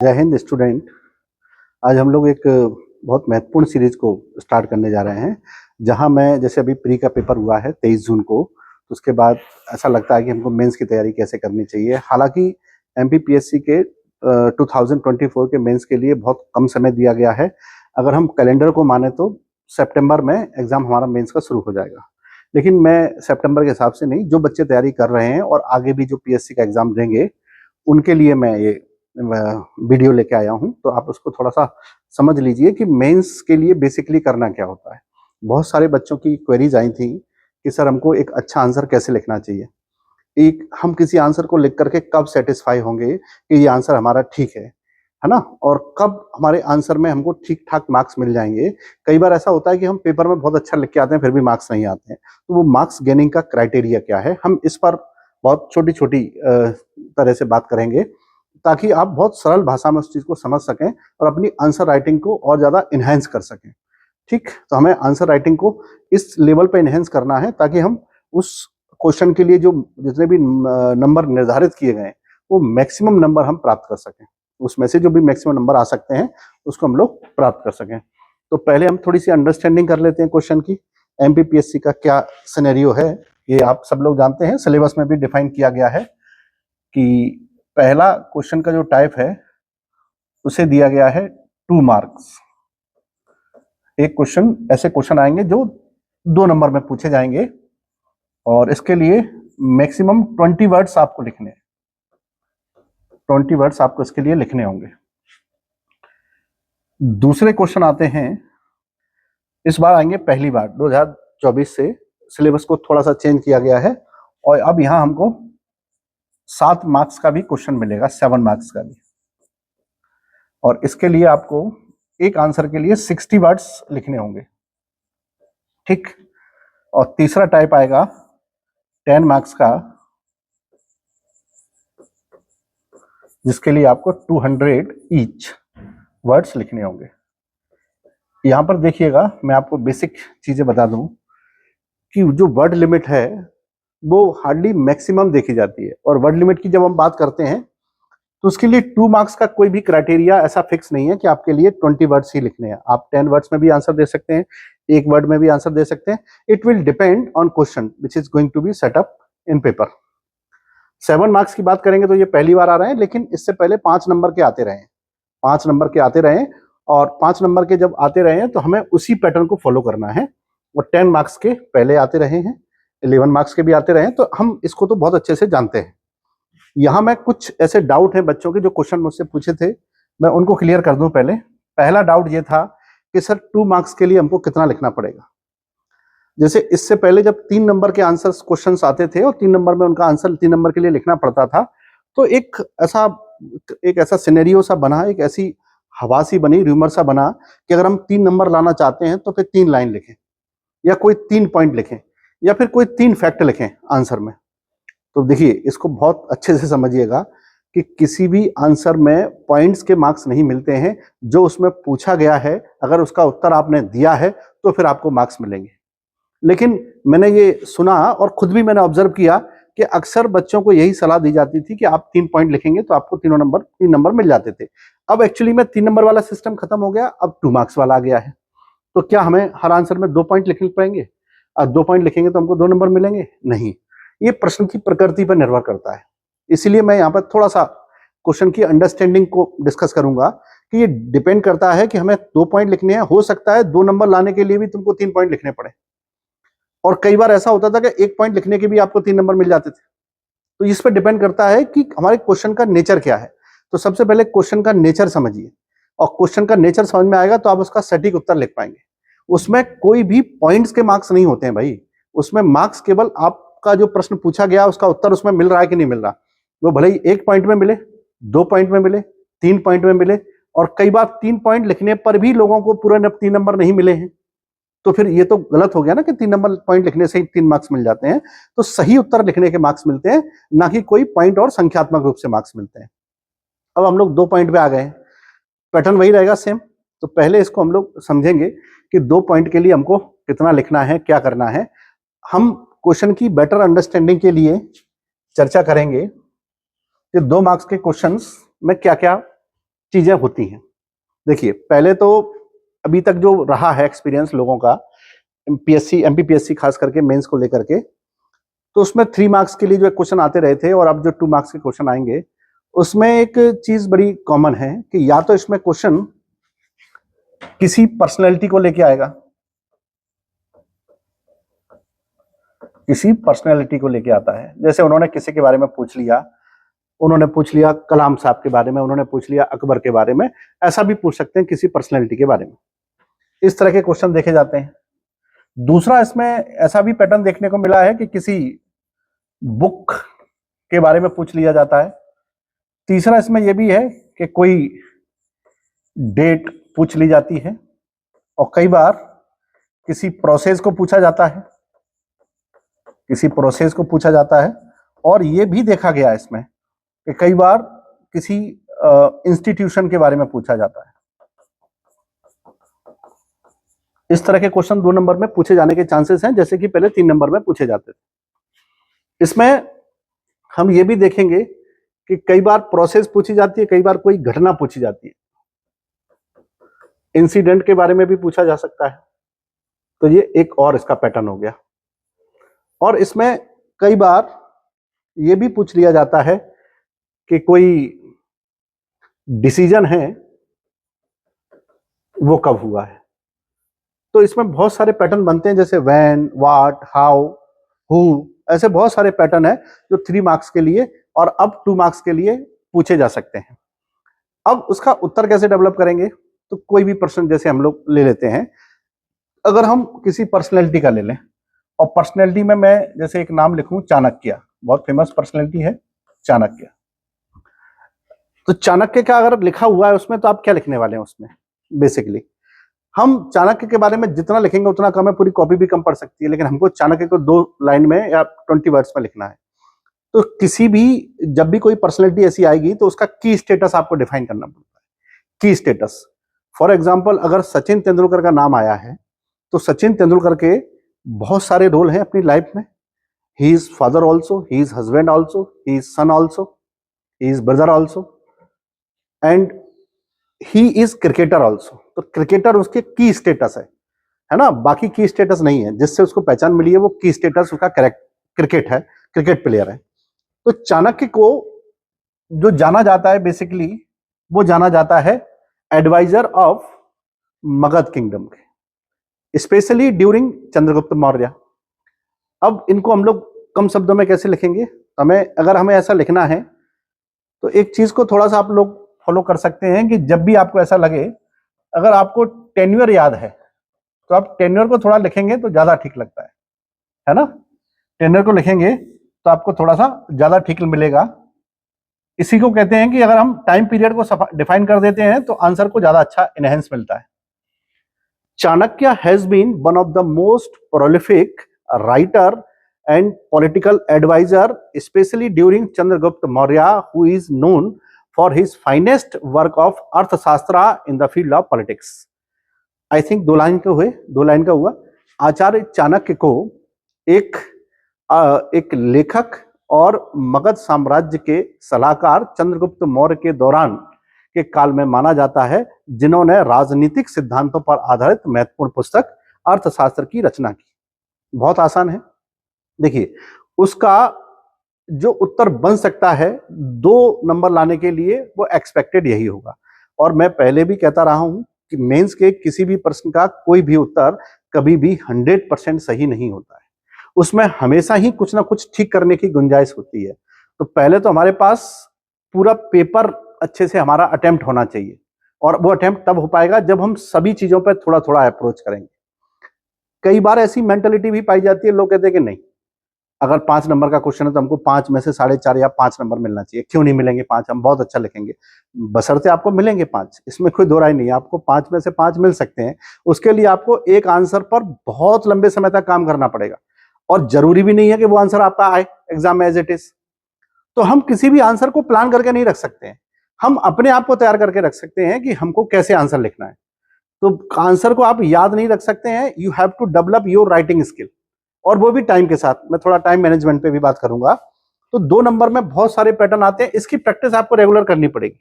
जय हिंद स्टूडेंट। आज हम लोग एक बहुत महत्वपूर्ण सीरीज को स्टार्ट करने जा रहे हैं, जहां मैं जैसे अभी प्री का पेपर हुआ है 23 जून को, तो उसके बाद ऐसा लगता है कि हमको मेंस की तैयारी कैसे करनी चाहिए। हालांकि एमपीपीएससी के 2024 के मेंस के लिए बहुत कम समय दिया गया है। अगर हम कैलेंडर को माने तो सितंबर में एग्ज़ाम हमारा मेंस का शुरू हो जाएगा, लेकिन मैं सितंबर के हिसाब से नहीं, जो बच्चे तैयारी कर रहे हैं और आगे भी जो पीएससी का एग्ज़ाम देंगे उनके लिए मैं ये वीडियो लेके आया हूँ। तो आप उसको थोड़ा सा समझ लीजिए कि मेंस के लिए बेसिकली करना क्या होता है। बहुत सारे बच्चों की क्वेरीज आई थी कि सर हमको एक अच्छा आंसर कैसे लिखना चाहिए, एक हम किसी आंसर को लिख करके कब सेटिस्फाई होंगे कि ये आंसर हमारा ठीक है ना, और कब हमारे आंसर में हमको ठीक ठाक मार्क्स मिल जाएंगे। कई बार ऐसा होता है कि हम पेपर में बहुत अच्छा लिख के आते हैं फिर भी मार्क्स नहीं आते हैं, तो वो मार्क्स गेनिंग का क्राइटेरिया क्या है, हम इस पर बहुत छोटी छोटी तरह से बात करेंगे ताकि आप बहुत सरल भाषा में उस चीज को समझ सकें और अपनी आंसर राइटिंग को और ज्यादा इनहेंस कर सकें। ठीक, तो हमें आंसर राइटिंग को इस लेवल पे इनहेंस करना है ताकि हम उस क्वेश्चन के लिए जो जितने भी नंबर निर्धारित किए गए वो मैक्सिमम नंबर हम प्राप्त कर सकें, उसमें से जो भी मैक्सिमम नंबर आ सकते हैं उसको हम लोग प्राप्त कर सकें। तो पहले हम थोड़ी सी अंडरस्टैंडिंग कर लेते हैं क्वेश्चन की। एमपीपीएससी का क्या सिनेरियो है ये आप सब लोग जानते हैं, सिलेबस में भी डिफाइन किया गया है कि पहला क्वेश्चन का जो टाइप है उसे दिया गया है 2 मार्क्स। एक क्वेश्चन, ऐसे क्वेश्चन आएंगे जो 2 नंबर में पूछे जाएंगे और इसके लिए मैक्सिमम 20 वर्ड्स आपको लिखने, 20 वर्ड्स आपको इसके लिए लिखने होंगे। दूसरे क्वेश्चन आते हैं, इस बार आएंगे पहली बार 2024 से सिलेबस को थोड़ा सा चेंज किया गया है और अब यहां हमको 7 मार्क्स का भी क्वेश्चन मिलेगा, 7 मार्क्स का भी, और इसके लिए आपको एक आंसर के लिए 60 वर्ड्स लिखने होंगे। ठीक, और तीसरा टाइप आएगा 10 मार्क्स का, जिसके लिए आपको 200 ईच वर्ड्स लिखने होंगे। यहां पर देखिएगा, मैं आपको बेसिक चीजें बता दूं कि जो वर्ड लिमिट है वो हार्डली मैक्सिमम देखी जाती है, और वर्ड लिमिट की जब हम बात करते हैं तो उसके लिए 2 मार्क्स का कोई भी क्राइटेरिया ऐसा फिक्स नहीं है कि आपके लिए 20 वर्ड्स ही लिखने हैं। आप 10 वर्ड्स में भी आंसर दे सकते हैं, एक वर्ड में भी आंसर दे सकते हैं। It will depend on question which is going to be set up in paper. 7 marks की बात करेंगे तो ये पहली बार आ रहे हैं, लेकिन इससे पहले 5 नंबर के आते रहे, 5 नंबर के आते रहे, और 5 नंबर के जब आते रहे हैं तो हमें उसी पैटर्न को फॉलो करना है। और 10 मार्क्स के पहले आते रहे हैं, 11 मार्क्स के भी आते रहे हैं, तो हम इसको तो बहुत अच्छे से जानते हैं। यहाँ मैं कुछ ऐसे डाउट हैं बच्चों के जो क्वेश्चन मुझसे पूछे थे, मैं उनको क्लियर कर दूं। पहले पहला डाउट ये था कि सर 2 मार्क्स के लिए हमको कितना लिखना पड़ेगा। जैसे इससे पहले जब 3 नंबर के आंसर क्वेश्चन आते थे और 3 नंबर में उनका आंसर 3 नंबर के लिए लिखना पड़ता था, तो एक ऐसा सिनेरियो सा बना, एक ऐसी हवा सी बनी, र्यूमर सा बना कि अगर हम 3 नंबर लाना चाहते हैं तो फिर 3 लाइन लिखें, या कोई 3 पॉइंट लिखें, या फिर कोई 3 फैक्ट लिखें आंसर में। तो देखिए, इसको बहुत अच्छे से समझिएगा कि किसी भी आंसर में पॉइंट्स के मार्क्स नहीं मिलते हैं। जो उसमें पूछा गया है, अगर उसका उत्तर आपने दिया है तो फिर आपको मार्क्स मिलेंगे। लेकिन मैंने ये सुना और खुद भी मैंने ऑब्जर्व किया कि अक्सर बच्चों को यही सलाह दी जाती थी कि आप 3 पॉइंट लिखेंगे तो आपको 3 नंबर मिल जाते थे। अब एक्चुअली में 3 नंबर वाला सिस्टम खत्म हो गया, अब 2 मार्क्स वाला आ गया है। तो क्या हमें हर आंसर में 2 पॉइंट लिखने पड़ेंगे? 2 पॉइंट लिखेंगे तो हमको 2 नंबर मिलेंगे? नहीं, ये प्रश्न की प्रकृति पर निर्भर करता है। इसीलिए मैं यहाँ पर थोड़ा सा क्वेश्चन की अंडरस्टैंडिंग को डिस्कस करूंगा कि ये डिपेंड करता है कि हमें 2 पॉइंट लिखने हैं। हो सकता है 2 नंबर लाने के लिए भी तुमको 3 पॉइंट लिखने पड़े, और कई बार ऐसा होता था कि 1 पॉइंट लिखने के भी आपको 3 नंबर मिल जाते थे। तो इस पर डिपेंड करता है कि हमारे क्वेश्चन का नेचर क्या है। तो सबसे पहले क्वेश्चन का नेचर समझिए, और क्वेश्चन का नेचर समझ में आएगा तो आप उसका सटीक उत्तर लिख पाएंगे। उसमें कोई भी पॉइंट्स के मार्क्स नहीं होते हैं भाई, उसमें मार्क्स केवल आपका जो प्रश्न पूछा गया उसका उत्तर उसमें मिल रहा है कि नहीं मिल रहा। वो भले ही 1 पॉइंट में मिले, 2 पॉइंट में मिले, 3 पॉइंट में मिले, और कई बार 3 पॉइंट लिखने पर भी लोगों को पूरे 3 नंबर नहीं मिले हैं। तो फिर ये तो गलत हो गया ना कि 3 नंबर पॉइंट लिखने से ही 3 मार्क्स मिल जाते हैं। तो सही उत्तर लिखने के मार्क्स मिलते हैं, ना कि कोई पॉइंट और संख्यात्मक रूप से मार्क्स मिलते हैं। अब हम लोग 2 पॉइंट पे आ गए, पैटर्न वही रहेगा सेम। तो पहले इसको हम लोग समझेंगे कि 2 पॉइंट के लिए हमको कितना लिखना है, क्या करना है। हम क्वेश्चन की बेटर अंडरस्टैंडिंग के लिए चर्चा करेंगे कि 2 मार्क्स के क्वेश्चंस में क्या क्या चीजें होती हैं। देखिए पहले तो अभी तक जो रहा है एक्सपीरियंस लोगों का एमपीएससी एमपीपीएससी खास करके मेंस को लेकर के, तो उसमें 3 मार्क्स के लिए जो क्वेश्चन आते रहे थे और अब जो 2 मार्क्स के क्वेश्चन आएंगे उसमें एक चीज बड़ी कॉमन है कि या तो इसमें क्वेश्चन किसी पर्सनैलिटी को लेके आएगा, किसी पर्सनैलिटी को लेके आता है। जैसे उन्होंने किसी के बारे में पूछ लिया, उन्होंने पूछ लिया कलाम साहब के बारे में, उन्होंने पूछ लिया अकबर के बारे में, ऐसा भी पूछ सकते हैं किसी पर्सनैलिटी के बारे में। इस तरह के क्वेश्चन देखे जाते हैं। दूसरा इसमें ऐसा भी पैटर्न देखने को मिला है कि किसी बुक के बारे में पूछ लिया जाता है। तीसरा इसमें यह भी है कि कोई डेट पूछ ली जाती है और कई बार किसी प्रोसेस को पूछा जाता है, किसी प्रोसेस को पूछा जाता है। और यह भी देखा गया इसमें कि कई बार किसी इंस्टीट्यूशन के बारे में पूछा जाता है। इस तरह के क्वेश्चन 2 नंबर में पूछे जाने के चांसेस हैं, जैसे कि पहले 3 नंबर में पूछे जाते थे। इसमें हम ये भी देखेंगे कि कई बार प्रोसेस पूछी जाती है, कई बार कोई घटना पूछी जाती है। इंसिडेंट के बारे में भी पूछा जा सकता है। तो ये एक और इसका पैटर्न हो गया। और इसमें कई बार ये भी पूछ लिया जाता है कि कोई डिसीजन है वो कब हुआ है। तो इसमें बहुत सारे पैटर्न बनते हैं, जैसे व्हेन, व्हाट, हाउ, हु, ऐसे बहुत सारे पैटर्न है जो 3 मार्क्स के लिए और अब 2 मार्क्स के लिए पूछे जा सकते हैं। अब उसका उत्तर कैसे डेवलप करेंगे, तो कोई भी प्रश्न जैसे हम लोग ले लेते हैं। अगर हम किसी पर्सनैलिटी का ले लें और पर्सनैलिटी में मैं जैसे एक नाम लिखूं चाणक्य, बहुत फेमस पर्सनैलिटी है चाणक्य। तो चाणक्य का अगर लिखा हुआ है उसमें, तो आप क्या लिखने वाले हैं उसमें? बेसिकली हम चाणक्य के बारे में जितना लिखेंगे उतना कम है, पूरी कॉपी भी कम पड़ सकती है, लेकिन हमको चाणक्य को 2 लाइन में या 20 वर्ड्स में लिखना है। तो किसी भी जब भी कोई पर्सनैलिटी ऐसी आएगी तो उसका की स्टेटस आपको डिफाइन करना पड़ता है। की स्टेटस, फॉर एग्जाम्पल अगर सचिन तेंदुलकर का नाम आया है तो सचिन तेंदुलकर के बहुत सारे रोल हैं अपनी लाइफ में। He is father also, he is husband also, he is son also, he is brother also and he is cricketer also. तो क्रिकेटर उसके की स्टेटस है ना, बाकी की स्टेटस नहीं है। जिससे उसको पहचान मिली है वो की स्टेटस उसका क्रिकेट है, क्रिकेट प्लेयर है। तो चाणक्य को जो जाना जाता है बेसिकली, वो जाना जाता है एडवाइजर ऑफ मगध किंगडम के, स्पेशली ड्यूरिंग चंद्रगुप्त मौर्य। अब इनको हम लोग कम शब्दों में कैसे लिखेंगे? अगर हमें ऐसा लिखना है तो एक चीज को थोड़ा सा आप लोग फॉलो कर सकते हैं कि जब भी आपको ऐसा लगे, अगर आपको टेन्योर याद है तो आप टेन्योर को थोड़ा लिखेंगे तो ज्यादा ठीक लगता है ना। टेन्योर को लिखेंगे तो आपको थोड़ा सा ज्यादा ठीक मिलेगा। इसी को कहते हैं कि अगर हम टाइम पीरियड को डिफाइन कर देते हैं तो आंसर को ज्यादा अच्छा इनहेंस मिलता है। Chanakya has been one of the most prolific writer and political advisor, especially during Chandragupta Maurya, who is known for his finest work of Arthashastra in the field of politics. I think 2 line का हुए, 2 line का हुआ। आचार्य चाणक्य को एक लेखक और मगध साम्राज्य के सलाहकार चंद्रगुप्त मौर्य के दौरान के काल में माना जाता है, जिन्होंने राजनीतिक सिद्धांतों पर आधारित महत्वपूर्ण पुस्तक अर्थशास्त्र की रचना की। बहुत आसान है। देखिए उसका जो उत्तर बन सकता है 2 नंबर लाने के लिए, वो एक्सपेक्टेड यही होगा। और मैं पहले भी कहता रहा हूं कि मेंस के किसी भी प्रश्न का कोई भी उत्तर कभी भी 100% सही नहीं होता है, उसमें हमेशा ही कुछ ना कुछ ठीक करने की गुंजाइश होती है। तो पहले तो हमारे पास पूरा पेपर अच्छे से हमारा अटेम्प्ट होना चाहिए, और वो अटेम्प्ट तब हो पाएगा जब हम सभी चीजों पर थोड़ा थोड़ा अप्रोच करेंगे। कई बार ऐसी मेंटेलिटी भी पाई जाती है, लोग कहते हैं कि नहीं, अगर 5 नंबर का क्वेश्चन है तो हमको 5 में से 4.5 या 5 नंबर मिलना चाहिए। क्यों नहीं मिलेंगे 5? हम बहुत अच्छा लिखेंगे। बशर्ते आपको मिलेंगे 5, इसमें कोई दो राय नहीं है। आपको 5 में से 5 मिल सकते हैं। उसके लिए आपको एक आंसर पर बहुत लंबे समय तक काम करना पड़ेगा, और जरूरी भी नहीं है कि वो आंसर आपका आए एग्जाम में एज इट इज। तो हम किसी भी आंसर को प्लान करके नहीं रख सकते हैं, हम अपने आप को तैयार करके रख सकते हैं कि हमको कैसे आंसर लिखना है। तो आंसर को आप याद नहीं रख सकते हैं, you have to develop your writing skill, और वो भी टाइम के साथ। मैं थोड़ा टाइम मैनेजमेंट पे भी बात करूंगा। तो 2 नंबर में बहुत सारे पैटर्न आते हैं, इसकी प्रैक्टिस आपको रेगुलर करनी पड़ेगी।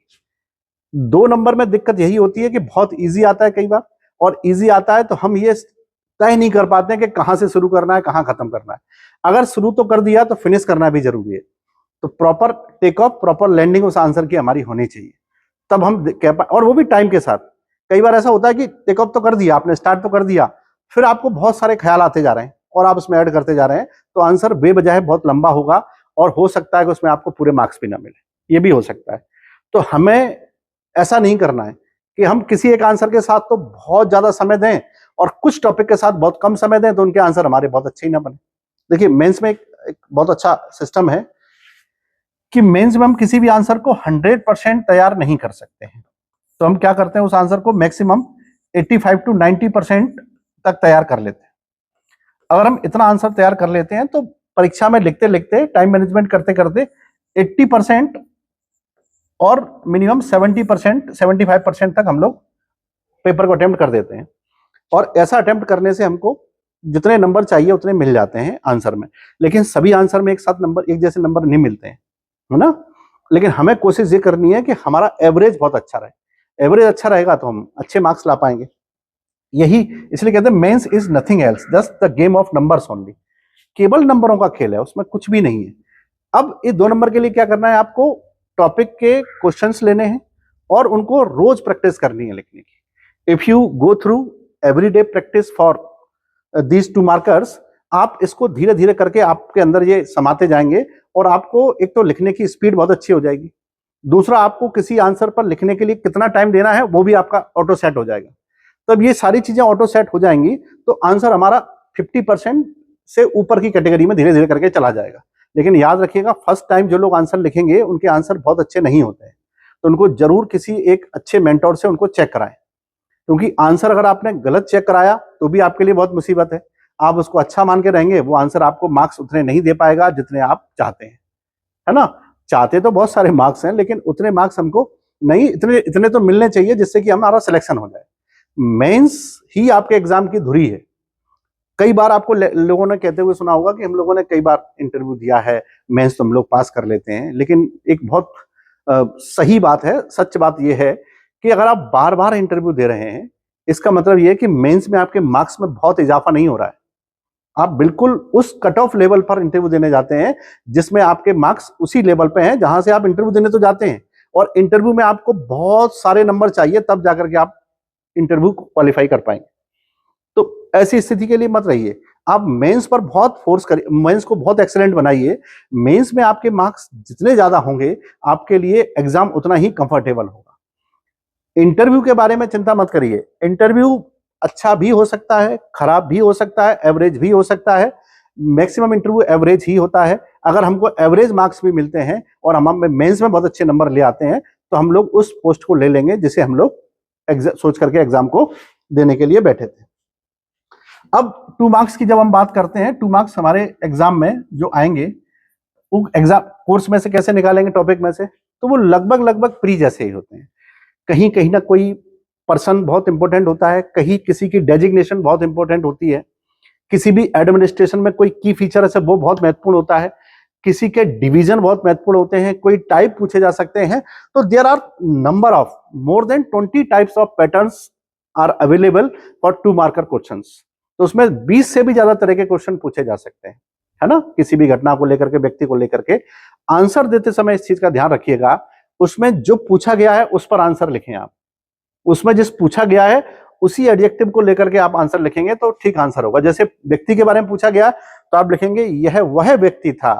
2 नंबर में दिक्कत यही होती है कि बहुत इजी आता है कई बार, और इजी आता है तो हम ये तय नहीं कर पाते हैं कि कहां से शुरू करना है, कहां खत्म करना है। अगर शुरू तो कर दिया तो फिनिश करना भी जरूरी है। तो proper take off, proper landing उस आंसर की हमारी होनी चाहिए, तब हम कह पाए, और वो भी टाइम के साथ। कई बार ऐसा होता है कि टेक ऑफ तो कर दिया आपने, स्टार्ट तो कर दिया, फिर आपको बहुत सारे ख्याल आते जा रहे हैं और आप उसमें ऐड करते जा रहे हैं, तो आंसर बेवजह बहुत लंबा होगा और हो सकता है कि उसमें आपको पूरे मार्क्स भी ना मिले, ये भी हो सकता है। तो हमें ऐसा नहीं करना है कि हम किसी एक आंसर के साथ तो बहुत ज्यादा समय दें और कुछ टॉपिक के साथ बहुत कम समय दें तो उनके आंसर हमारे बहुत अच्छे ही ना बने। देखिए मेंस में एक बहुत अच्छा सिस्टम है कि मेंस में हम किसी भी आंसर को 100% तैयार नहीं कर सकते हैं, तो हम क्या करते हैं, उस आंसर को मैक्सिमम 85 to 90% तक तैयार कर लेते हैं। अगर हम इतना आंसर तैयार कर लेते हैं तो परीक्षा में लिखते लिखते, टाइम मैनेजमेंट करते करते 80% और मिनिमम 70%, 75% तक हम लोग पेपर को अटेम्प्ट कर देते हैं। और ऐसा अटेम्प्ट करने से हमको जितने नंबर चाहिए उतने मिल जाते हैं आंसर में। लेकिन सभी आंसर में एक साथ नंबर, एक जैसे नंबर नहीं मिलते हैं, है ना। लेकिन हमें कोशिश ये करनी है कि हमारा एवरेज बहुत अच्छा रहे। एवरेज अच्छा रहेगा तो हम अच्छे मार्क्स ला पाएंगे। यही इसलिए कहते हैं mains is nothing else, just the game of numbers only. केवल नंबरों का खेल है, उसमें कुछ भी नहीं है। अब इस 2 नंबर के लिए क्या करना है, आपको टॉपिक के क्वेश्चंस लेने हैं और उनको रोज प्रैक्टिस करनी है लिखने की। If you go through everyday practice for these 2 markers, आप इसको धीरे धीरे करके आपके अंदर ये समाते जाएंगे और आपको एक तो लिखने की स्पीड बहुत अच्छी हो जाएगी, दूसरा आपको किसी आंसर पर लिखने के लिए कितना टाइम देना है वो भी आपका ऑटो सेट हो जाएगा। तब ये सारी चीजें ऑटो सेट हो जाएंगी तो आंसर हमारा 50% से ऊपर की कैटेगरी में धीरे धीरे करके चला जाएगा। लेकिन याद रखिएगा, फर्स्ट टाइम जो लोग आंसर लिखेंगे उनके आंसर बहुत अच्छे नहीं होते हैं, तो उनको जरूर किसी एक अच्छे मेंटोर से उनको चेक कराएं, क्योंकि आंसर अगर आपने गलत चेक कराया तो भी आपके लिए बहुत मुसीबत है। आप उसको अच्छा मान के रहेंगे, वो आंसर आपको मार्क्स उतने नहीं दे पाएगा जितने आप चाहते हैं, है ना। चाहते तो बहुत सारे मार्क्स हैं, लेकिन उतने मार्क्स हमको नहीं, इतने इतने तो मिलने चाहिए जिससे कि हमारा सिलेक्शन हो जाए। मेंस ही आपके एग्जाम की धुरी है। कई बार आपको लोगों ने कहते हुए सुना होगा कि हम लोगों ने कई बार इंटरव्यू दिया है, मेंस तो हम लोग पास कर लेते हैं, लेकिन एक बहुत सही बात है, सच बात यह है कि अगर आप बार बार इंटरव्यू दे रहे हैं, इसका मतलब यह है कि मेंस में आपके मार्क्स में बहुत इजाफा नहीं हो रहा है। आप बिल्कुल उस कट ऑफ लेवल पर इंटरव्यू देने जाते हैं जिसमें आपके मार्क्स उसी लेवल पे हैं जहां से आप इंटरव्यू देने तो जाते हैं, और इंटरव्यू में आपको बहुत सारे नंबर चाहिए तब जाकर के आप इंटरव्यू क्वालिफाई कर पाएंगे। तो ऐसी स्थिति के लिए मत रहिए, आप मेंस पर बहुत फोर्स करिए, मेंस को बहुत एक्सीलेंट बनाइए। मेंस में आपके मार्क्स जितने ज्यादा होंगे आपके लिए एग्जाम उतना ही कंफर्टेबल होगा। इंटरव्यू के बारे में चिंता मत करिए, इंटरव्यू अच्छा भी हो सकता है, खराब भी हो सकता है, एवरेज भी हो सकता है। मैक्सिमम इंटरव्यू एवरेज ही होता है। अगर हमको एवरेज मार्क्स भी मिलते हैं और हम मेंस में बहुत अच्छे नंबर ले आते हैं तो हम लोग उस पोस्ट को ले लेंगे जिसे हम लोग सोच करके एग्जाम को देने के लिए बैठे थे। अब 2 मार्क्स की जब हम बात करते हैं, 2 मार्क्स हमारे एग्जाम में जो आएंगे वो एग्जाम कोर्स में से कैसे निकालेंगे, टॉपिक में से, तो वो लगभग लगभग प्री जैसे ही होते हैं। कहीं कहीं ना कोई पर्सन बहुत इंपॉर्टेंट होता है, कहीं किसी की डेजिग्नेशन बहुत इंपॉर्टेंट होती है, किसी भी एडमिनिस्ट्रेशन में कोई की फीचर है वो बहुत महत्वपूर्ण होता है, किसी के डिवीजन बहुत महत्वपूर्ण होते हैं, कोई टाइप पूछे जा सकते हैं। तो there are number of more than 20 types of patterns are available for 2 marker questions. तो उसमें 20 से भी ज्यादा तरह के क्वेश्चन पूछे जा सकते हैं, है ना। किसी भी घटना को लेकर के, व्यक्ति को लेकर के आंसर देते समय इस चीज का ध्यान रखिएगा, उसमें जो पूछा गया है उस पर आंसर लिखें आप। उसमें जिस पूछा गया है उसी एडजेक्टिव को लेकर के आप आंसर लिखेंगे तो ठीक आंसर होगा। जैसे व्यक्ति के बारे में पूछा गया तो आप लिखेंगे यह वह व्यक्ति था,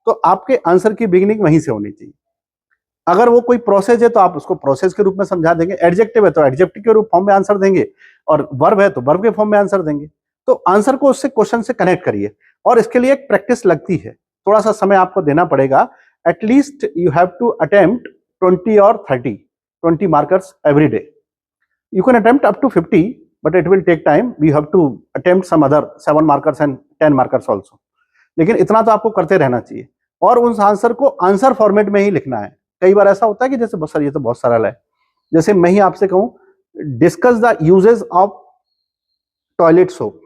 तो आपके आंसर की बिगिनिंग वहीं से होनी चाहिए। अगर वो कोई प्रोसेस है तो आप उसको प्रोसेस के रूप में समझा देंगे, एडजेक्टिव है तो एडजेक्टिव के रूप फॉर्म में आंसर देंगे, और वर्ब है तो वर्ब के फॉर्म में आंसर देंगे। तो आंसर को उससे, क्वेश्चन से कनेक्ट करिए, और इसके लिए एक प्रैक्टिस लगती है, थोड़ा सा समय आपको देना पड़ेगा। At least you have to attempt 20 और 20 markers every day. You can attempt up to 50, but it will take time. We have to attempt some other 7 markers and 10 markers also. लेकिन इतना तो आपको करते रहना चाहिए, और उस आंसर को आंसर फॉर्मेट में ही लिखना है। कई बार ऐसा होता है कि जैसे बहुत सर ये तो बहुत सरल है, जैसे मैं ही आपसे कहूं discuss the uses of toilet soap.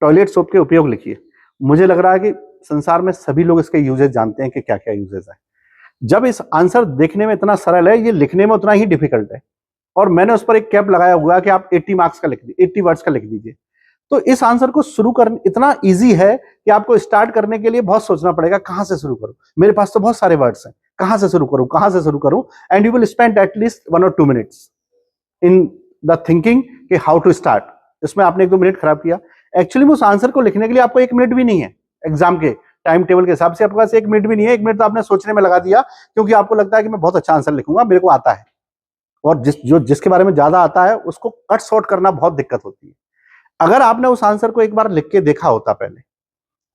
Toilet soap के उपयोग लिखिए। मुझे लग रहा है कि संसार में सभी लोग इसके यूजेस जानते हैं कि क्या क्या यूजेस है। जब इस आंसर देखने में इतना सरल है, ये लिखने में उतना ही डिफिकल्ट है, और मैंने उस पर एक कैप लगाया हुआ है कि आप 80 मार्क्स का लिख दीजिए, 80 वर्ड्स का लिख दीजिए। तो इस आंसर को शुरू कर इतना इजी है कि आपको स्टार्ट करने के लिए बहुत सोचना पड़ेगा, कहां से शुरू करूं, मेरे पास तो बहुत सारे वर्ड्स हैं, कहां से शुरू करूं, कहां से शुरू करूं, and you will spend at least 1 और 2 मिनट्स इन द थिंकिंग कि हाउ टू स्टार्ट। इसमें आपने 1-2 मिनट खराब किया। एक्चुअली में उस आंसर को लिखने के लिए आपको 1 मिनट भी नहीं है। एग्जाम के टाइम टेबल के हिसाब से आपके पास 1 मिनट भी नहीं है। 1 मिनट तो आपने सोचने में लगा दिया, क्योंकि आपको लगता है कि मैं बहुत अच्छा आंसर लिखूंगा, मेरे को आता है। और जिसके बारे में ज्यादा आता है उसको कट शॉर्ट करना बहुत दिक्कत होती है। अगर आपने उस आंसर को एक बार लिख के देखा होता पहले,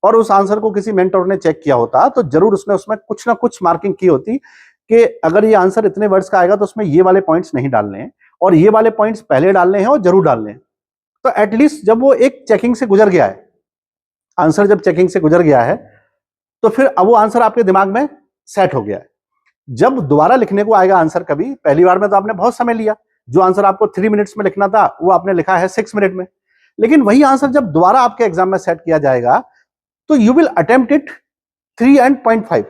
और उस आंसर को किसी मेंटर ने चेक किया होता, तो जरूर उसने उसमें कुछ ना कुछ मार्किंग की होती कि अगर ये आंसर इतने वर्ड्स का आएगा तो उसमें ये वाले पॉइंट्स नहीं डालने हैं, और ये वाले पॉइंट्स पहले डालने हैं और जरूर डालने हैं। तो एटलीस्ट जब वो एक चेकिंग से गुजर गया है, आंसर जब चेकिंग से गुजर गया है, तो फिर अब वो आंसर आपके दिमाग में सेट हो गया है। जब दोबारा लिखने को आएगा आंसर, कभी पहली बार में तो आपने बहुत समय लिया, जो आंसर आपको 3 मिनट्स में लिखना था वो आपने लिखा है 6 मिनट में। लेकिन वही आंसर जब दोबारा आपके एग्जाम में सेट किया जाएगा, तो यू विल अटेम्प्ट इट 3.5,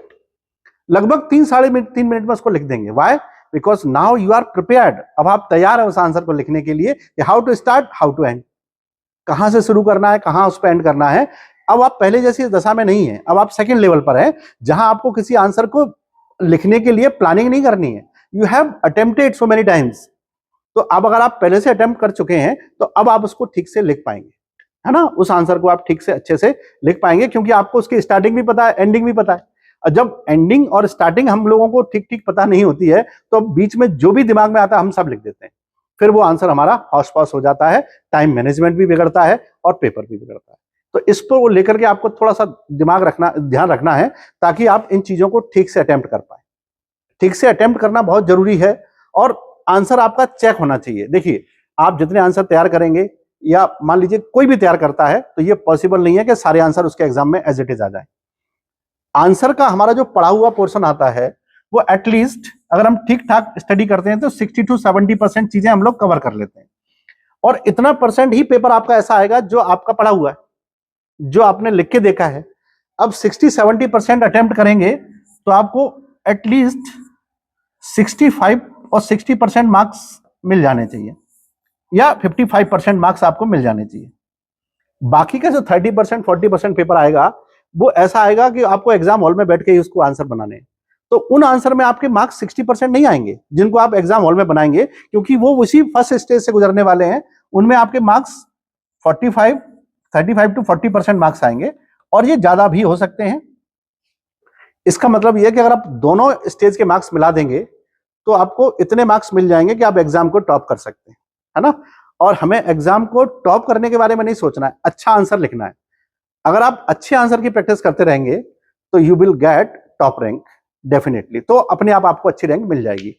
लगभग 3-3.5 मिनट में उसको लिख देंगे। Why? Because now you are prepared. अब आप तैयार है उस आंसर को लिखने के लिए, how to start, how to end, कहां से शुरू करना है, कहां उस पर एंड करना है। अब आप पहले जैसी दशा में नहीं है, अब आप सेकंड लेवल पर है, जहां आपको किसी आंसर को लिखने के लिए प्लानिंग नहीं करनी है। You have attempted so many times. तो अब अगर आप पहले से अटेम्प्ट कर चुके हैं, तो अब आप उसको ठीक से लिख पाएंगे, है ना। उस आंसर को आप ठीक से अच्छे से लिख पाएंगे, क्योंकि आपको उसकी स्टार्टिंग भी पता है, एंडिंग भी पता है। और जब एंडिंग और स्टार्टिंग हम लोगों को ठीक ठीक पता नहीं होती है, तो बीच में जो भी दिमाग में आता है हम सब लिख देते हैं, फिर वो आंसर हमारा हौश पौश हो जाता है, टाइम मैनेजमेंट भी बिगड़ता है और पेपर भी बिगड़ता है। तो इसको लेकर के आपको थोड़ा सा ध्यान रखना है, ताकि आप इन चीजों को ठीक से अटेम्प्ट कर पाए। ठीक से अटेम्प्ट करना बहुत जरूरी है, और आंसर आपका चेक होना चाहिए। देखिए, आप जितने आंसर तैयार करेंगे, या मान लीजिए कोई भी तैयार करता है, तो ये पॉसिबल नहीं है कि सारे आंसर उसके एग्जाम में एज इट इज आ जाए। आंसर का हमारा जो पढ़ा हुआ पोर्शन आता है, वो एटलीस्ट अगर हम ठीक ठाक स्टडी करते हैं तो 60-70% चीजें हम लोग कवर कर लेते हैं, और इतना परसेंट ही पेपर आपका ऐसा आएगा जो आपका पढ़ा हुआ है, जो आपने लिख के देखा है। अब 60-70% अटेम्प्ट करेंगे तो आपको एटलीस्ट 65 और 60% मार्क्स मिल जाने चाहिए, या 55% मार्क्स आपको मिल जाने चाहिए। बाकी का जो 30% 40% पेपर आएगा, वो ऐसा आएगा कि आपको एग्जाम हॉल में बैठ के ही उसको आंसर बनाने हैं। तो उन आंसर में आपके मार्क्स 60% नहीं आएंगे जिनको आप एग्जाम हॉल में बनाएंगे, क्योंकि वो उसी फर्स्ट स्टेज से गुजरने वाले हैं। उनमें आपके मार्क्स 35 to 40% मार्क्स आएंगे, और ये ज्यादा भी हो सकते हैं। इसका मतलब यह कि अगर आप दोनों स्टेज के मार्क्स मिला देंगे, तो आपको इतने मार्क्स मिल जाएंगे कि आप एग्जाम को टॉप कर सकते हैं, है ना। और हमें एग्जाम को टॉप करने के बारे में नहीं सोचना है, अच्छा आंसर लिखना है। अगर आप अच्छे आंसर की प्रैक्टिस करते रहेंगे, तो you will get top rank definitely. तो अपने आप आपको अच्छी रैंक मिल जाएगी।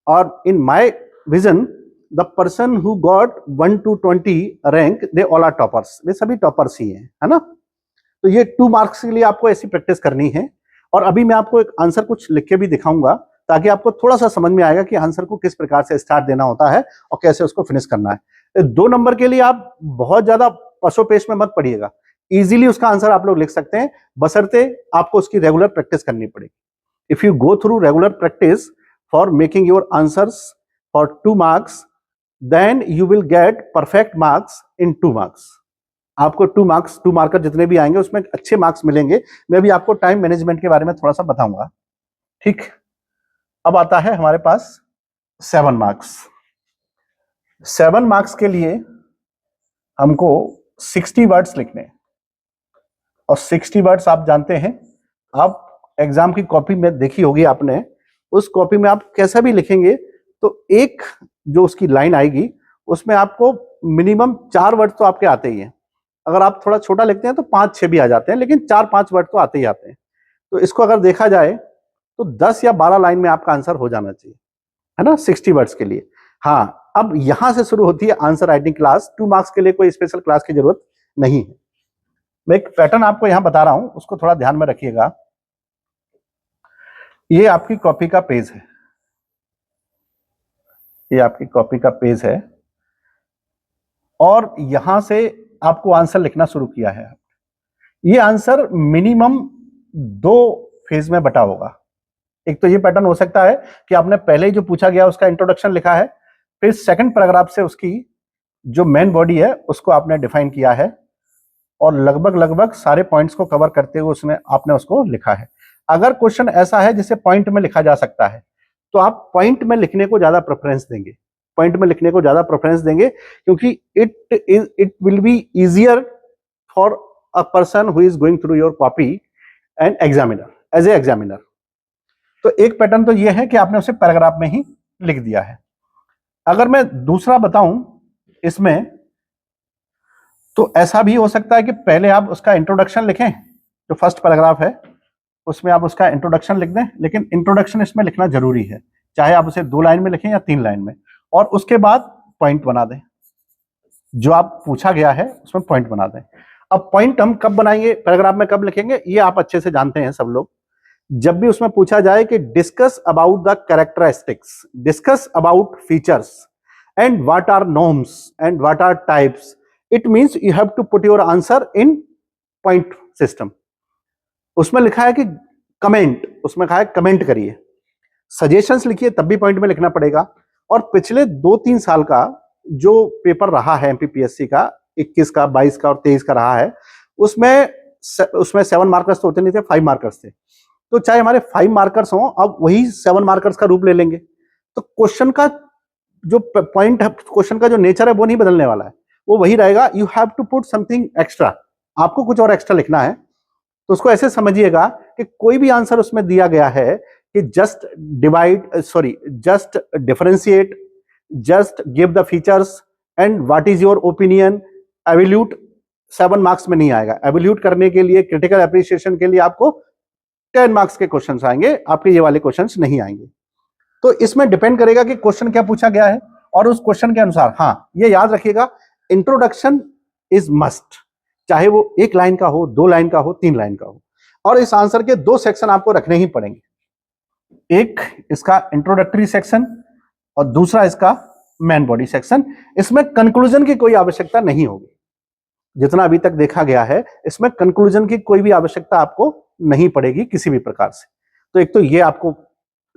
और in my vision, the person who got 1 to 20 rank, they all are toppers. वे सभी टॉपर्स ही हैं, है ना। तो ये 2 मार्क्स के लिए आपको ऐसी प्रैक्टिस करनी है। और अभी मैं आपको एक आंसर कुछ लिख के भी दिखाऊंगा, ताकि आपको थोड़ा सा समझ में आएगा कि आंसर को किस प्रकार से स्टार्ट देना होता है और कैसे उसको फिनिश करना है। 2 नंबर के लिए आप बहुत ज्यादा पसोपेश में मत पड़िएगा, इजीली उसका आंसर आप लोग लिख सकते हैं, बशर्ते आपको उसकी रेगुलर प्रैक्टिस करनी पड़ेगी। If you go through regular practice for making your answers for 2 marks, then you will get perfect marks in 2 marks. आपको 2 मार्कर जितने भी आएंगे उसमें अच्छे मार्क्स मिलेंगे। मैं भी आपको टाइम मैनेजमेंट के बारे में थोड़ा सा बताऊंगा, ठीक। अब आता है हमारे पास 7 मार्क्स। 7 मार्क्स के लिए हमको 60 वर्ड्स लिखने हैं, और 60 वर्ड्स आप जानते हैं, आप एग्जाम की कॉपी में देखी होगी आपने, उस कॉपी में आप कैसा भी लिखेंगे तो एक जो उसकी लाइन आएगी, उसमें आपको मिनिमम 4 वर्ड तो आपके आते ही हैं। अगर आप थोड़ा छोटा लिखते हैं तो 5-6 भी आ जाते हैं, लेकिन 4-5 वर्ड तो आते ही आते हैं। तो इसको अगर देखा जाए तो 10 या 12 लाइन में आपका आंसर हो जाना चाहिए, है ना, 60 वर्ड्स के लिए। हाँ, अब यहां से शुरू होती है आंसर राइटिंग क्लास। 2 मार्क्स के लिए कोई स्पेशल क्लास की जरूरत नहीं है। मैं एक पैटर्न आपको यहां बता रहा हूं, उसको थोड़ा ध्यान में रखिएगा। ये आपकी कॉपी का पेज है, ये आपकी कॉपी का पेज है, और यहां से आपको आंसर लिखना शुरू किया है। ये आंसर मिनिमम 2 फेज में बटा होगा। एक तो ये पैटर्न हो सकता है कि आपने पहले ही जो पूछा गया उसका इंट्रोडक्शन लिखा है, फिर सेकंड पैराग्राफ से उसकी जो मेन बॉडी है उसको आपने डिफाइन किया है और लगभग लगभग सारे पॉइंट्स को कवर करते हुए उसने आपने उसको लिखा है। अगर क्वेश्चन ऐसा है जिसे पॉइंट में लिखा जा सकता है तो आप पॉइंट में लिखने को ज्यादा प्रेफरेंस देंगे, पॉइंट में लिखने को ज्यादा प्रेफरेंस देंगे, क्योंकि it will be easier for a person who is going through your copy and examiner as a examiner. तो एक पैटर्न तो ये है कि आपने उसे पैराग्राफ में ही लिख दिया है। अगर मैं दूसरा बताऊं इसमें, तो ऐसा भी हो सकता है कि पहले आप उसका इंट्रोडक्शन लिखें, जो फर्स्ट पैराग्राफ है उसमें आप उसका इंट्रोडक्शन लिख दें, लेकिन इंट्रोडक्शन इसमें लिखना जरूरी है, चाहे आप उसे 2 लाइन में लिखें या 3 लाइन में, और उसके बाद पॉइंट बना दें, जो आप पूछा गया है उसमें पॉइंट बना दें। अब पॉइंट हम कब बनाएंगे, पैराग्राफ में कब लिखेंगे, ये आप अच्छे से जानते हैं सब लोग। जब भी उसमें पूछा जाए कि discuss about the characteristics, discuss about features and what are norms and what are types, it means you have to put your answer in point system. उसमें लिखा है कि कमेंट, उसमें कहा है कमेंट करिए, सजेशंस लिखिए, तब भी पॉइंट में लिखना पड़ेगा। और पिछले 2-3 साल का जो पेपर रहा है एमपीपीएससी का, 21 का, 22 का और 23 का रहा है, उसमें 7 मार्कर्स तो होते नहीं थे, 5 मार्कर्स थे। तो चाहे हमारे 5 मार्कर्स हों, अब वही 7 मार्कर्स का रूप ले लेंगे। तो क्वेश्चन का जो पॉइंट है, क्वेश्चन का जो नेचर है वो नहीं बदलने वाला है, वो वही रहेगा। You have to put something extra, आपको कुछ और एक्स्ट्रा लिखना है। तो उसको ऐसे समझिएगा कि कोई भी आंसर उसमें दिया गया है कि just just differentiate, just give the features and what is your opinion, evaluate 7 marks में नहीं आएगा। एवल्यूट करने के लिए, क्रिटिकल एप्रिसिएशन के लिए आपको 10 मार्क्स के क्वेश्चंस आएंगे, आपके ये वाले क्वेश्चंस नहीं आएंगे। तो इसमें डिपेंड करेगा कि क्वेश्चन क्या पूछा गया है और उस क्वेश्चन के अनुसार। हाँ, ये याद रखिएगा, इंट्रोडक्शन इज मस्ट, चाहे वो 1 लाइन का हो, 2 लाइन का हो, 3 लाइन का हो। और इस आंसर के 2 सेक्शन आपको रखने ही पड़ेंगे, एक इसका इंट्रोडक्टरी सेक्शन और दूसरा इसका मेन बॉडी सेक्शन। इसमें कंक्लूजन की कोई आवश्यकता नहीं होगी, जितना अभी तक देखा गया है इसमें कंक्लूजन की कोई भी आवश्यकता आपको नहीं पड़ेगी किसी भी प्रकार से। तो एक तो ये आपको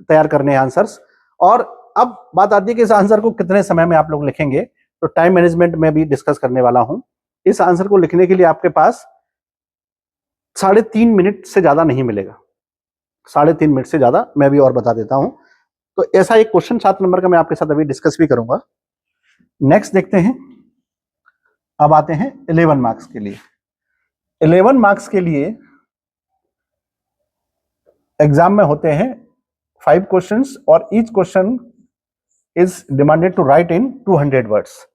तैयार करने हैं आंसर्स। और अब बात आती है कि इस आंसर को कितने समय में आप लोग लिखेंगे, तो टाइम मैनेजमेंट में भी डिस्कस करने वाला हूं। इस आंसर को लिखने के लिए आपके पास 3.5 मिनट से ज्यादा नहीं मिलेगा, 3.5 मिनट से ज्यादा मैं भी और बता देता हूं। तो ऐसा एक क्वेश्चन 7 नंबर का मैं आपके साथ अभी डिस्कस भी करूंगा। नेक्स्ट देखते हैं, अब आते हैं 11 मार्क्स के लिए। 11 मार्क्स के लिए एग्जाम में होते हैं 5 क्वेश्चंस और each question is demanded to write in 200 words.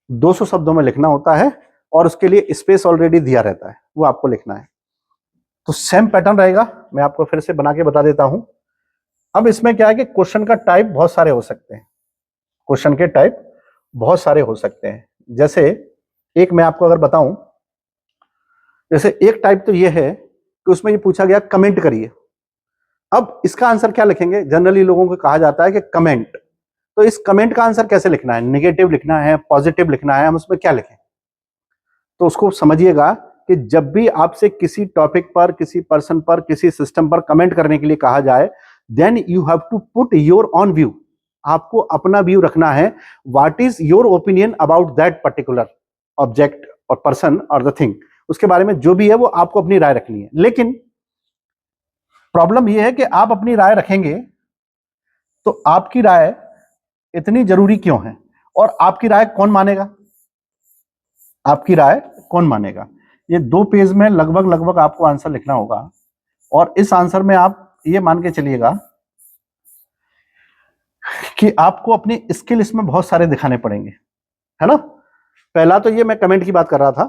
200 शब्दों में लिखना होता है और उसके लिए स्पेस ऑलरेडी दिया रहता है, वो आपको लिखना है। तो सेम पैटर्न रहेगा, मैं आपको फिर से बना के बता देता हूं। अब इसमें क्या है कि क्वेश्चन का टाइप बहुत सारे हो सकते हैं, क्वेश्चन के टाइप बहुत सारे हो सकते हैं। जैसे एक मैं आपको अगर बताऊं, जैसे एक टाइप तो ये है कि उसमें ये पूछा गया कमेंट करिए। अब इसका आंसर क्या लिखेंगे, जनरली लोगों को कहा जाता है कि कमेंट। तो इस कमेंट का आंसर कैसे लिखना है, निगेटिव लिखना है, पॉजिटिव लिखना है, हम उसमें क्या लिखें। तो उसको समझिएगा कि जब भी आपसे किसी टॉपिक पर, किसी पर्सन पर, किसी सिस्टम पर कमेंट करने के लिए कहा जाए, then you have to put your own view, आपको अपना व्यू रखना है। What is your opinion about that particular object और पर्सन और द थिंग, उसके बारे में जो भी है वो आपको अपनी राय रखनी है। लेकिन प्रॉब्लम यह है कि आप अपनी राय रखेंगे तो आपकी राय इतनी जरूरी क्यों है, और आपकी राय कौन मानेगा, आपकी राय कौन मानेगा। ये 2 पेज में लगभग लगभग आपको आंसर लिखना होगा। और इस आंसर में आप ये मान के चलिएगा कि आपको अपनी स्किल इसमें बहुत सारे दिखाने पड़ेंगे, है ना। पहला तो ये मैं कमेंट की बात कर रहा था।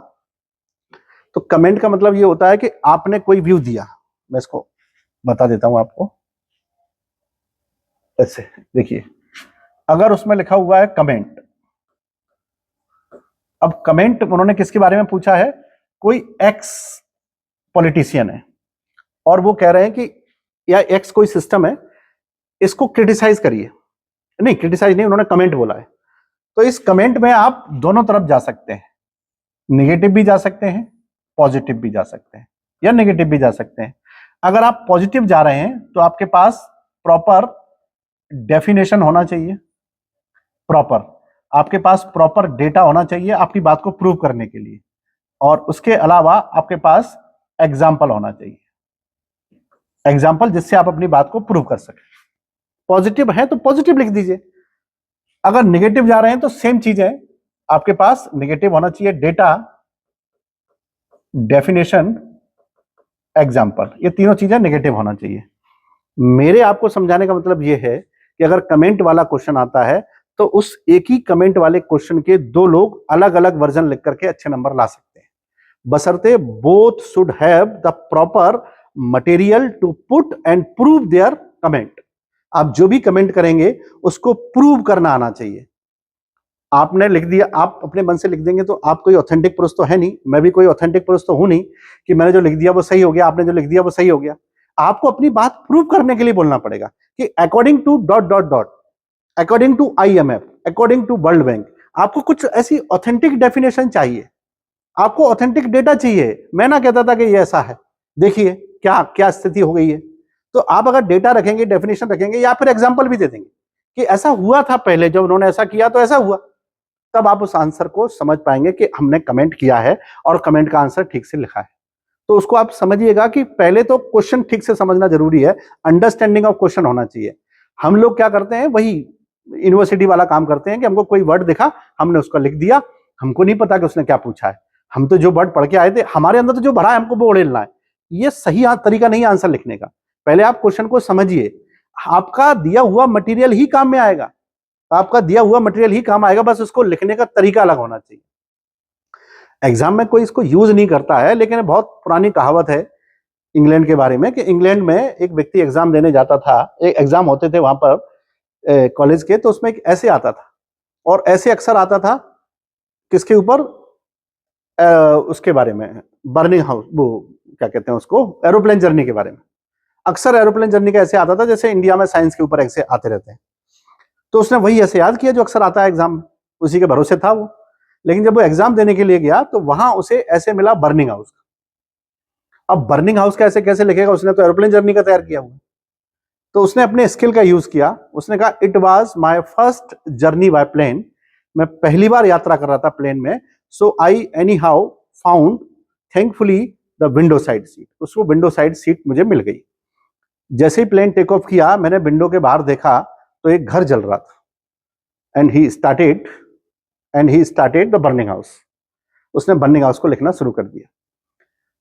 तो कमेंट का मतलब ये होता है कि आपने कोई व्यू दिया, मैं इसको बता देता हूं आपको। ऐसे देखिए, अगर उसमें लिखा हुआ है कमेंट, अब कमेंट उन्होंने किसके बारे में पूछा है, कोई एक्स पॉलिटिशियन है और वो कह रहे हैं कि या एक्स कोई सिस्टम है, इसको क्रिटिसाइज करिए। नहीं, क्रिटिसाइज नहीं, उन्होंने कमेंट बोला है। तो इस कमेंट में आप दोनों तरफ जा सकते हैं, निगेटिव भी जा सकते हैं, पॉजिटिव भी जा सकते हैं, या नेगेटिव भी जा सकते हैं। अगर आप पॉजिटिव जा रहे हैं तो आपके पास प्रॉपर डेफिनेशन होना चाहिए, प्रॉपर आपके पास प्रॉपर डेटा होना चाहिए आपकी बात को प्रूव करने के लिए, और उसके अलावा आपके पास एग्जाम्पल होना चाहिए, एग्जाम्पल जिससे आप अपनी बात को प्रूव कर सकें। पॉजिटिव है तो पॉजिटिव लिख दीजिए, अगर नेगेटिव जा रहे हैं तो सेम चीज है, आपके पास नेगेटिव होना चाहिए डेटा, डेफिनेशन, एग्जाम्पल, ये तीनों चीजें नेगेटिव होना चाहिए। मेरे आपको समझाने का मतलब ये है कि अगर कमेंट वाला क्वेश्चन आता है तो उस एक ही कमेंट वाले क्वेश्चन के दो लोग अलग अलग वर्जन लिख करके अच्छे नंबर ला सकते हैं, बशर्ते both should have the proper material to put and prove their comment. आप जो भी कमेंट करेंगे उसको प्रूव करना आना चाहिए। आपने लिख दिया, आप अपने मन से लिख देंगे तो आप कोई ऑथेंटिक पुरुष तो है नहीं, मैं भी कोई ऑथेंटिक पुरुष तो हूं नहीं कि मैंने जो लिख दिया वो सही हो गया, आपने जो लिख दिया वो सही हो गया। आपको अपनी बात प्रूव करने के लिए बोलना पड़ेगा कि according to dot dot dot, according to IMF, according to world bank. आपको कुछ ऐसी ऑथेंटिक डेफिनेशन चाहिए, आपको ऑथेंटिक डेटा चाहिए। मैं ना कहता था कि ये ऐसा है, देखिए क्या क्या स्थिति हो गई है। तो आप अगर डेटा रखेंगे, डेफिनेशन रखेंगे, या फिर एग्जाम्पल भी दे देंगे कि ऐसा हुआ था पहले, जब उन्होंने ऐसा किया तो ऐसा हुआ, तब आप उस आंसर को समझ पाएंगे कि हमने कमेंट किया है और कमेंट का आंसर ठीक से लिखा है। तो उसको आप समझिएगा कि पहले तो क्वेश्चन ठीक से समझना जरूरी है, अंडरस्टैंडिंग ऑफ क्वेश्चन होना चाहिए। हम लोग क्या करते हैं, वही यूनिवर्सिटी वाला काम करते हैं कि हमको कोई वर्ड दिखा, हमने उसको लिख दिया, हमको नहीं पता कि उसने क्या पूछा है। हम तो जो वर्ड पढ़ के आए थे, हमारे अंदर तो जो भरा है हमको वो उड़ेलना है। ये सही तरीका नहीं है आंसर लिखने का। पहले आप क्वेश्चन को समझिए, आपका दिया हुआ मटेरियल ही काम में आएगा, आपका दिया हुआ मटेरियल ही काम आएगा, बस उसको लिखने का तरीका अलग होना चाहिए। एग्जाम में कोई इसको यूज नहीं करता है, लेकिन बहुत पुरानी कहावत है इंग्लैंड के बारे में कि इंग्लैंड में एक व्यक्ति एग्जाम देने जाता था, एक एग्जाम होते थे वहां पर कॉलेज के, तो उसमें एक ऐसे आता था, और ऐसे अक्सर आता था किसके ऊपर, उसके बारे में, बर्निंग हाउस, वो क्या कहते हैं उसको, एरोप्लेन जर्नी के बारे में। अक्सर एरोप्लेन जर्नी का ऐसे आता था जैसे इंडिया में साइंस के ऊपर ऐसे आते रहते हैं। तो उसने वही ऐसे याद किया जो अक्सर आता है एग्जाम में, उसी के भरोसे था वो। लेकिन जब वो एग्जाम देने के लिए गया तो वहां उसे ऐसे मिला बर्निंग हाउस। अब बर्निंग हाउस का ऐसे कैसे लिखेगा, उसने तो एरोप्लेन जर्नी का तैयार किया हुआ। तो उसने अपने स्किल का यूज किया, उसने कहा it was my first journey by plane, मैं पहली बार यात्रा कर रहा था प्लेन में, so I anyhow found thankfully the window side seat, उसको विंडो साइड सीट मुझे मिल गई। जैसे ही प्लेन टेक ऑफ किया, मैंने विंडो के बाहर देखा तो एक घर जल रहा था, and he started the burning house. उसने बर्निंग हाउस को लिखना शुरू कर दिया।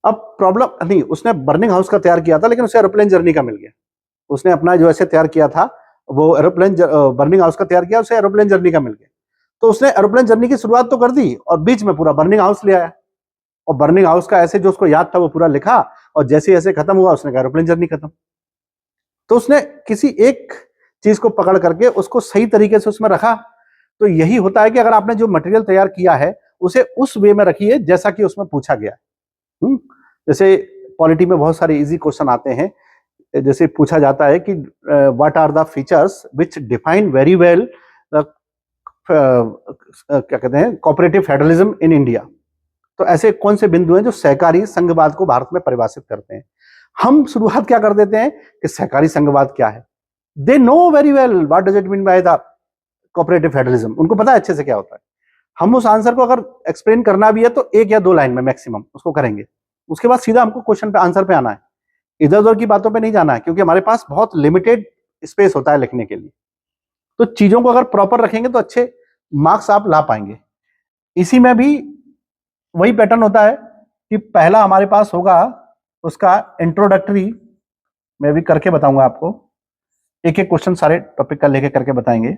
अब प्रॉब्लम नहीं, उसने बर्निंग हाउस का तैयार किया था लेकिन उसे एरोप्लेन जर्नी का मिल गया। उसने अपना जो ऐसे तैयार किया था वो एरोप्लेन बर्निंग हाउस का तैयार किया, उसे एरोप्लेन जर्नी का मिल गया। तो उसने एरोप्लेन जर्नी की शुरुआत तो कर दी और बीच में पूरा बर्निंग हाउस ले आया, और बर्निंग हाउस का ऐसे जो उसको याद था वो पूरा लिखा, और जैसे ऐसे खत्म हुआ उसने कहा एरोप्लेन जर्नी खत्म। तो उसने किसी एक चीज को पकड़ करके उसको सही तरीके से उसमें रखा। तो यही होता है कि अगर आपने जो मटेरियल तैयार किया है उसे उस वे में रखिए जैसा कि उसमें पूछा गया है। जैसे पॉलिटी में बहुत सारे इजी क्वेश्चन आते हैं, जैसे पूछा जाता है कि what are the features which define very well क्या कहते हैं कोऑपरेटिव फेडरलिज्म इन इंडिया। तो ऐसे कौन से बिंदु हैं जो सहकारी संघवाद को भारत में परिभाषित करते हैं। हम शुरुआत क्या कर देते हैं कि सहकारी संघवाद क्या है, they know very well what does it mean by the cooperative federalism, उनको पता है अच्छे से क्या होता है। हम उस आंसर को अगर एक्सप्लेन करना भी है तो एक या दो लाइन में मैक्सिमम उसको करेंगे, उसके बाद सीधा हमको क्वेश्चन पे आंसर पे आना है, इधर उधर की बातों पे नहीं जाना है, क्योंकि हमारे पास बहुत लिमिटेड स्पेस होता है लिखने के लिए। तो चीजों को अगर प्रॉपर रखेंगे तो अच्छे मार्क्स आप ला पाएंगे। इसी में भी वही पैटर्न होता है कि पहला हमारे पास होगा उसका इंट्रोडक्टरी, मैं भी करके बताऊंगा आपको, एक एक क्वेश्चन सारे टॉपिक का लेके करके बताएंगे,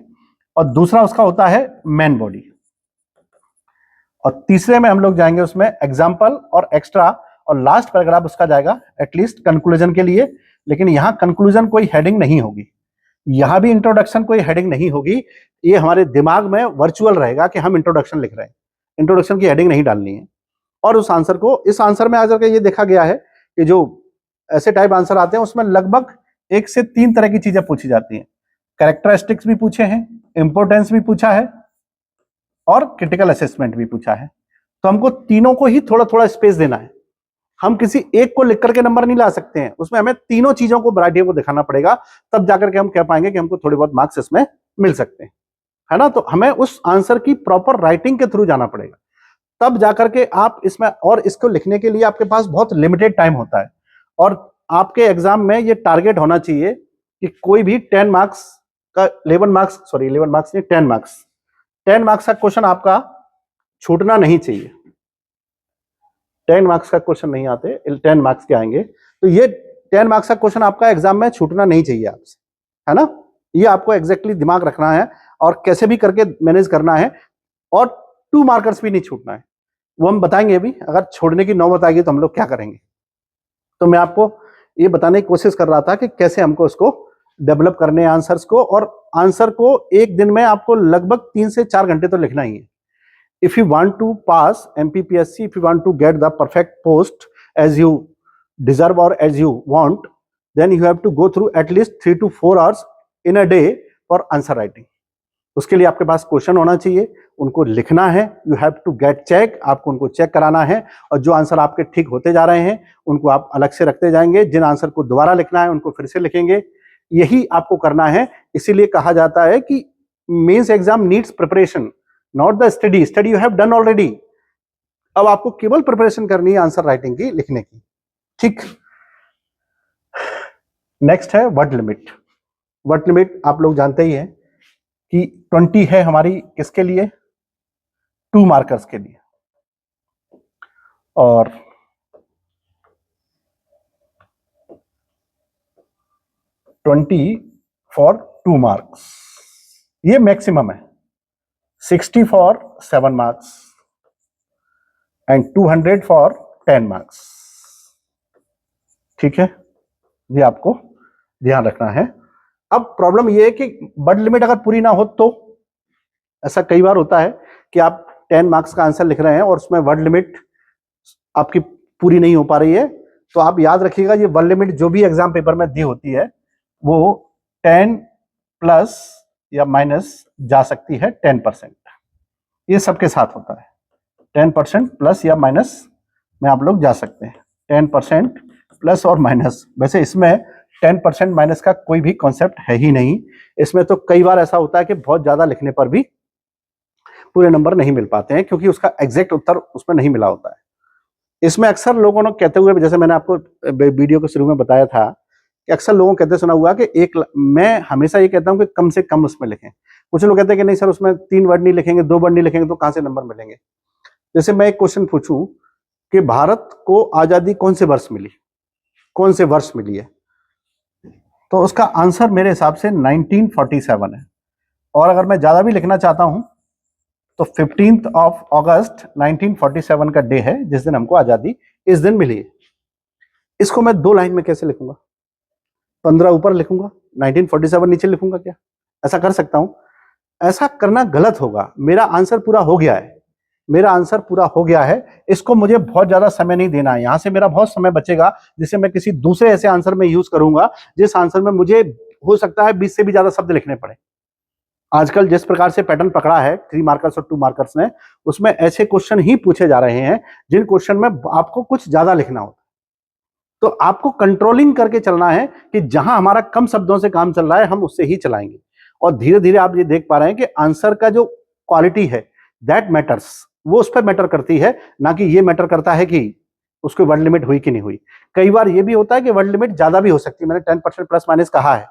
और दूसरा उसका होता है मेन बॉडी, और तीसरे में हम लोग जाएंगे उसमें एग्जाम्पल और एक्स्ट्रा, और लास्ट पैराग्राफ उसका जाएगा एटलीस्ट कंक्लूजन के लिए। लेकिन यहां कंक्लूजन कोई हेडिंग नहीं होगी, यहां भी इंट्रोडक्शन कोई हेडिंग नहीं होगी, ये हमारे दिमाग में वर्चुअल रहेगा कि हम इंट्रोडक्शन लिख रहे हैं, इंट्रोडक्शन की हेडिंग नहीं डालनी है। और उस आंसर को, इस आंसर में आकर के ये देखा गया है कि जो ऐसे टाइप आंसर आते हैं उसमें लगभग 1 से 3 तरह की चीजें पूछी जाती हैं। कैरेक्टरिस्टिक्स भी पूछे हैं, इंपोर्टेंस भी पूछा है, और क्रिटिकल असेसमेंट भी पूछा है। तो हमको तीनों को ही थोड़ा थोड़ा स्पेस देना है। हम किसी एक को लिख करके नंबर नहीं ला सकते हैं, उसमें हमें तीनों चीजों को, वैरायटी को दिखाना पड़ेगा, तब जाकर के हम कह पाएंगे कि हमको थोड़े बहुत मार्क्स इसमें मिल सकते हैं, है ना। तो हमें उस आंसर की प्रॉपर राइटिंग के थ्रू जाना पड़ेगा, तब जाकर के आप इसमें, और इसको लिखने के लिए आपके पास बहुत लिमिटेड टाइम होता है, और आपके एग्जाम में ये टारगेट होना चाहिए कि कोई भी 10 मार्क्स का 11 मार्क्स, सॉरी 11 मार्क्स नहीं, 10 मार्क्स, 10 मार्क्स का क्वेश्चन आपका छूटना नहीं चाहिए। 10 मार्क्स का क्वेश्चन नहीं आते, 10 मार्क्स के आएंगे, तो ये 10 मार्क्स का क्वेश्चन आपका एग्जाम में छूटना नहीं चाहिए आपसे, है ना। ये आपको एग्जैक्टली दिमाग रखना है और कैसे भी करके मैनेज करना है, और 2 मार्कर्स भी नहीं छूटना है, वो हम बताएंगे अभी। अगर छोड़ने की नौबत आएगी तो हम लोग क्या करेंगे, तो मैं आपको ये बताने की कोशिश कर रहा था कि कैसे हमको इसको डेवलप करने हैं आंसर्स को, और आंसर को एक दिन में आपको लगभग 3 से 4 घंटे तो लिखना ही है। If you want to pass MPPSC, if you want to get the perfect post as you deserve or as you want, then you have to go through at least 3 to 4 hours in a day for answer writing. उसके लिए आपके पास question होना चाहिए, उनको लिखना है, you have to get check, आपको उनको चेक कराना है, और जो आंसर आपके ठीक होते जा रहे हैं उनको आप अलग से रखते जाएंगे, जिन आंसर को दोबारा लिखना है उनको फिर से लिखेंगे, यही आपको करना है। इसीलिए कहा जाता है कि mains exam needs preparation, not the study, study you have done already, अब आपको केवल प्रिपरेशन करनी है आंसर राइटिंग की, लिखने की, ठीक। नेक्स्ट है वर्ड लिमिट। वर्ड लिमिट आप लोग जानते ही हैं कि 20 है हमारी, किसके लिए, 2 मार्कर्स के लिए, और फॉर 2 मार्क्स, ये मैक्सिमम है। 60 for 7 marks and 200 for 10 marks, ठीक है, ये आपको ध्यान रखना है। अब प्रॉब्लम ये है कि वर्ड लिमिट अगर पूरी ना हो तो, ऐसा कई बार होता है कि आप 10 मार्क्स का आंसर लिख रहे हैं और उसमें वर्ड लिमिट आपकी पूरी नहीं हो पा रही है, तो आप याद रखिएगा ये वर्ड लिमिट जो भी एग्जाम पेपर में दी होती है वो 10 प्लस या माइनस जा सकती है 10%, ये सबके साथ होता है। 10% प्लस या माइनस में आप लोग जा सकते हैं, 10% प्लस और माइनस। वैसे इसमें 10% माइनस का कोई भी कॉन्सेप्ट है ही नहीं, इसमें तो कई बार ऐसा होता है कि बहुत ज्यादा लिखने पर भी पूरे नंबर नहीं मिल पाते हैं, क्योंकि उसका एग्जैक्ट उत्तर उसमें नहीं मिला होता है। इसमें अक्सर लोगों ने कहते हुए, जैसे मैंने आपको वीडियो के शुरू में बताया था कि अक्सर लोगों को कहते सुना हुआ कि मैं हमेशा ये कहता हूं कि कम से कम उसमें लिखें। कुछ लोग कहते हैं कि नहीं सर उसमें 3 वर्ड नहीं लिखेंगे, 2 वर्ड नहीं लिखेंगे तो कहां से नंबर मिलेंगे। जैसे मैं एक क्वेश्चन पूछूं कि भारत को आजादी कौन से वर्ष मिली, कौन से वर्ष मिली है, तो उसका आंसर मेरे हिसाब से 1947 है। और अगर मैं ज्यादा भी लिखना चाहता हूं तो 15 अगस्त 1947 का डे है जिस दिन हमको आजादी इस दिन मिली है। इसको मैं 2 लाइन में कैसे लिखूंगा, 15 ऊपर लिखूंगा, 1947 नीचे लिखूंगा क्या, ऐसा कर सकता हूं? ऐसा करना गलत होगा। मेरा आंसर पूरा हो गया है, मेरा आंसर पूरा हो गया है, इसको मुझे बहुत ज्यादा समय नहीं देना है। यहां से मेरा बहुत समय बचेगा जिसे मैं किसी दूसरे ऐसे आंसर में यूज करूंगा जिस आंसर में मुझे हो सकता है 20 से भी ज्यादा शब्द लिखने पड़े। आजकल जिस प्रकार से पैटर्न पकड़ा है 3 मार्कर्स और 2 मार्कर्स ने, उसमें ऐसे क्वेश्चन ही पूछे जा रहे हैं जिन क्वेश्चन में आपको कुछ ज्यादा लिखना होता है। तो आपको कंट्रोलिंग करके चलना है कि जहां हमारा कम शब्दों से काम चल रहा है हम उससे ही चलाएंगे, और धीरे धीरे आप ये देख पा रहे हैं कि आंसर का जो क्वालिटी है दैट मैटर्स, वो उस पर मैटर करती है, ना कि ये मैटर करता है कि उसको वर्ड लिमिट हुई कि नहीं हुई। कई बार ये भी होता है कि वर्ड लिमिट ज्यादा भी हो सकती है, मैंने 10% प्लस माइनस कहा है,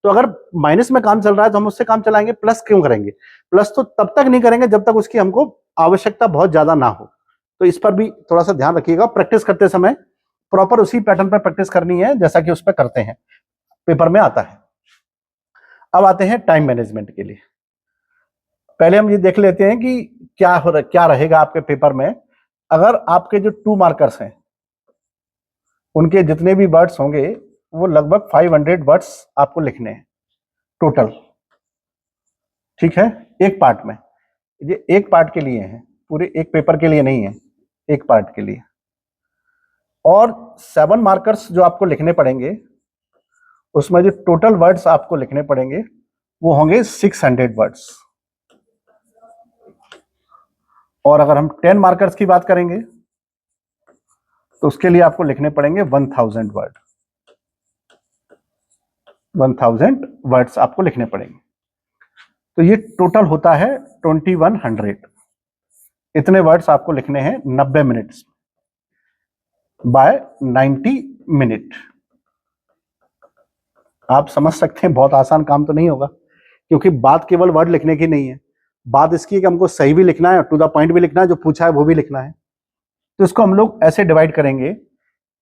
तो अगर माइनस में काम चल रहा है तो हम उससे काम चलाएंगे, प्लस क्यों करेंगे? प्लस तो तब तक नहीं करेंगे जब तक उसकी हमको आवश्यकता बहुत ज्यादा ना हो। तो इस पर भी थोड़ा सा ध्यान रखिएगा। प्रैक्टिस करते समय प्रॉपर उसी पैटर्न पर प्रैक्टिस करनी है जैसा कि उस पर करते हैं, पेपर में आता है। अब आते हैं टाइम मैनेजमेंट के लिए। पहले हम ये देख लेते हैं कि क्या रहेगा आपके पेपर में। अगर आपके जो 2 मार्कर्स हैं उनके जितने भी वर्ड्स होंगे वो लगभग 500 वर्ड्स आपको लिखने हैं टोटल, ठीक है, एक पार्ट में। ये एक पार्ट के लिए है, पूरे एक पेपर के लिए नहीं है, एक पार्ट के लिए। और 7 मार्कर्स जो आपको लिखने पड़ेंगे उसमें जो टोटल वर्ड्स आपको लिखने पड़ेंगे वो होंगे 600 वर्ड्स। और अगर हम 10 मार्कर्स की बात करेंगे तो उसके लिए आपको लिखने पड़ेंगे 1000 वर्ड, 1000 वर्ड्स आपको लिखने पड़ेंगे। तो ये टोटल होता है 2100। इतने वर्ड्स आपको लिखने हैं 90 मिनट्स बाय 90 मिनट। आप समझ सकते हैं बहुत आसान काम तो नहीं होगा, क्योंकि बात केवल वर्ड लिखने की नहीं है, बात इसकी है कि हमको सही भी लिखना है, टू द पॉइंट भी लिखना है, जो पूछा है वो भी लिखना है। तो इसको हम लोग ऐसे डिवाइड करेंगे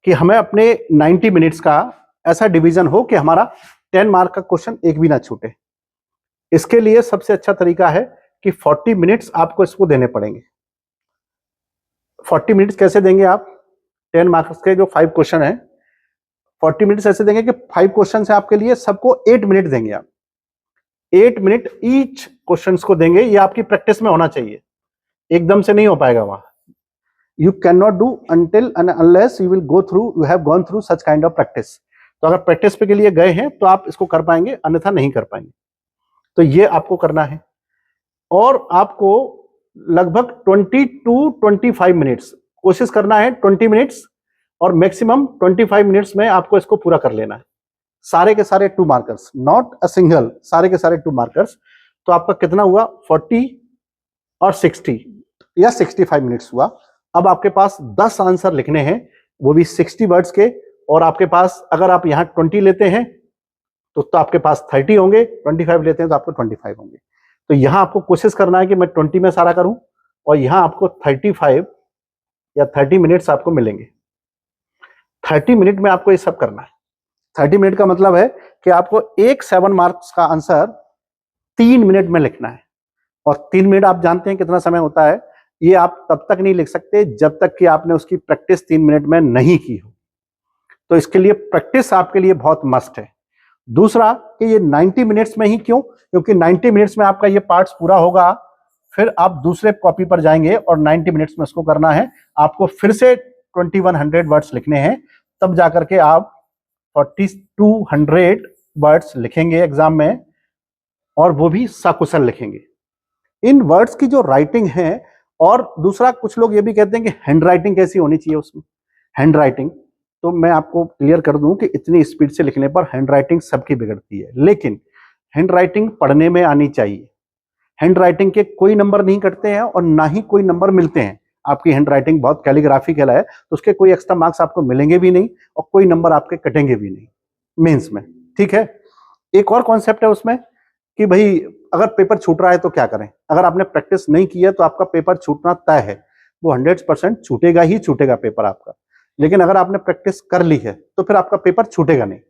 कि हमें अपने 90 मिनट्स का ऐसा डिवीजन हो कि हमारा 10 मार्क का क्वेश्चन एक भी ना छूटे। इसके लिए सबसे अच्छा तरीका है कि 40 मिनट्स आपको इसको देने पड़ेंगे। 40 मिनट्स कैसे देंगे आप? 10 मार्क्स के जो 5 क्वेश्चन है, 40 मिनट्स ऐसे देंगे कि 5 क्वेश्चन है आपके लिए, सबको 8 मिनट देंगे आप। 8 मिनट ईच क्वेश्चन को देंगे। ये आपकी प्रैक्टिस में होना चाहिए, एकदम से नहीं हो पाएगा वहां। You can not do until and unless you will go through, you have gone through such kind of practice। तो अगर प्रैक्टिस पे के लिए गए हैं तो आप इसको कर पाएंगे, अन्यथा नहीं कर पाएंगे। तो ये आपको करना है, और आपको लगभग 20 to 25 मिनट्स कोशिश करना है, 20 मिनट्स और मैक्सिमम 25 मिनट्स में आपको इसको पूरा कर लेना है। सारे के सारे 2 मार्कर्स, नॉट अ सिंगल, सारे के सारे 2 मार्कर्स। तो आपका कितना हुआ? 40 और 60 या 65 मिनट्स हुआ। अब आपके पास 10 आंसर लिखने हैं, वो भी 60 वर्ड्स के, और आपके पास अगर आप यहाँ 20 लेते हैं तो आपके पास 30 होंगे, 25 लेते हैं तो आपको 25 होंगे। तो यहाँ आपको कोशिश करना है कि मैं 20 में सारा करूं, और यहाँ आपको 35 या 30 मिनट्स आपको मिलेंगे। 30 मिनट में आपको ये सब करना है। 30 मिनट का मतलब है कि आपको एक 7 मार्क्स का आंसर 3 मिनट में लिखना है। और 3 मिनट आप जानते हैं कितना समय होता है। ये आप तब तक नहीं लिख सकते जब तक कि आपने उसकी प्रैक्टिस 3 मिनट में नहीं की हो। तो इसके लिए प्रैक्टिस आपके लिए बहुत मस्ट है। दूसरा कि ये 90 मिनट्स में ही क्यों? क्योंकि 90 मिनट्स में आपका ये पार्ट्स पूरा होगा, फिर आप दूसरे कॉपी पर जाएंगे और 90 मिनट्स में इसको करना है। आपको फिर से 2100 वर्ड्स लिखने हैं, तब जाकर के आप 4200 वर्ड्स लिखेंगे एग्जाम में, और वो भी सकुशल लिखेंगे। इन वर्ड्स की जो राइटिंग है, और दूसरा कुछ लोग ये भी कहते हैं कि हैंड राइटिंग कैसी होनी चाहिए उसमें। हैंड राइटिंग तो मैं आपको क्लियर कर दूं कि इतनी स्पीड से लिखने पर हैंड राइटिंग सबकी बिगड़ती है, लेकिन हैंड राइटिंग पढ़ने में आनी चाहिए। हैंड राइटिंग के कोई नंबर नहीं कटते हैं और ना ही कोई नंबर मिलते हैं। आपकी हैंड राइटिंग बहुत कैलीग्राफिकल है तो उसके कोई एक्स्ट्रा मार्क्स आपको मिलेंगे भी नहीं, और कोई नंबर आपके कटेंगे भी नहीं मेंस में। ठीक है। एक और कॉन्सेप्ट है उसमें कि भाई अगर पेपर छूट रहा है तो क्या करें। अगर आपने प्रैक्टिस नहीं की है तो आपका पेपर छूटना तय है, वो 100% छूटेगा ही छूटेगा पेपर आपका। लेकिन अगर आपने प्रैक्टिस कर ली है तो फिर आपका पेपर छूटेगा नहीं।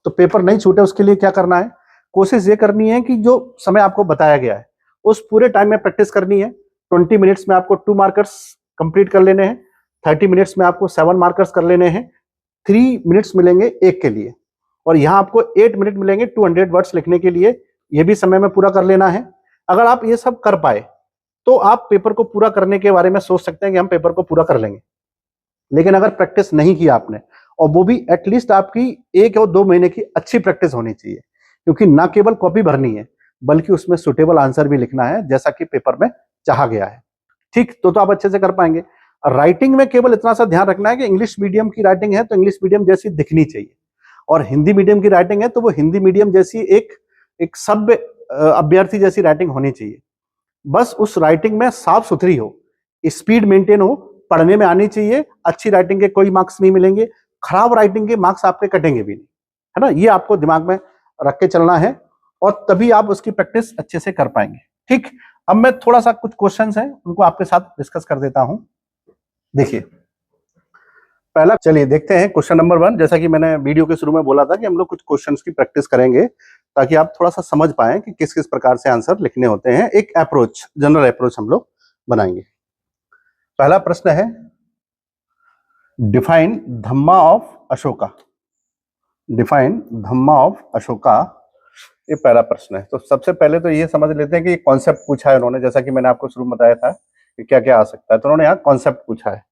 तो पेपर नहीं छूटे उसके लिए क्या करना है? कोशिश ये करनी है कि जो समय आपको बताया गया है उस पूरे टाइम में प्रैक्टिस करनी है। 20 मिनट्स में आपको 2 मार्कर्स कंप्लीट कर लेने हैं, 30 मिनट्स में आपको 7 मार्कर्स कर लेने हैं, 3 मिनट्स मिलेंगे एक के लिए, और यहाँ आपको 8 मिनट मिलेंगे 200 वर्ड्स लिखने के लिए। ये भी समय में पूरा कर लेना है। अगर आप ये सब कर पाए तो आप पेपर को पूरा करने के बारे में सोच सकते हैं कि हम पेपर को पूरा कर लेंगे। लेकिन अगर प्रैक्टिस नहीं किया आपने, और वो भी एटलीस्ट आपकी 1 और 2 महीने की अच्छी प्रैक्टिस होनी चाहिए, क्योंकि ना केवल कॉपी भरनी है बल्कि उसमें सुटेबल आंसर भी लिखना है जैसा कि पेपर में चाहा गया है। ठीक, तो आप अच्छे से कर पाएंगे। राइटिंग में केवल इतना सा ध्यान रखना है कि इंग्लिश मीडियम की राइटिंग है तो इंग्लिश मीडियम जैसी दिखनी चाहिए, और हिंदी मीडियम की राइटिंग है तो वो हिंदी मीडियम जैसी एक सभ्य अभ्यर्थी जैसी राइटिंग होनी चाहिए। बस उस राइटिंग में साफ सुथरी हो, स्पीड मेंटेन हो, पढ़ने में आनी चाहिए। अच्छी राइटिंग के कोई मार्क्स नहीं मिलेंगे, खराब राइटिंग के मार्क्स आपके कटेंगे भी नहीं, है ना। ये आपको दिमाग में रख के चलना है, और तभी आप उसकी प्रैक्टिस अच्छे से कर पाएंगे। ठीक, अब मैं थोड़ा सा कुछ क्वेश्चंस हैं उनको आपके साथ डिस्कस कर देता हूं। देखिए पहला, चलिए देखते हैं क्वेश्चन नंबर 1। जैसा कि मैंने वीडियो के शुरू में बोला था कि हम लोग कुछ क्वेश्चंस की प्रैक्टिस करेंगे ताकि आप थोड़ा सा समझ पाएं कि किस किस प्रकार से आंसर लिखने होते हैं। एक अप्रोच, जनरल अप्रोच हम लोग बनाएंगे। पहला प्रश्न है, define Dhamma of Ashoka. Define Dhamma of Ashoka, ये पहला प्रश्न है। तो सबसे पहले तो ये समझ लेते हैं कि कॉन्सेप्ट पूछा है उन्होंने, जैसा कि मैंने आपको शुरू में बताया था कि क्या क्या आ सकता है, तो उन्होंने यहाँ कॉन्सेप्ट पूछा है।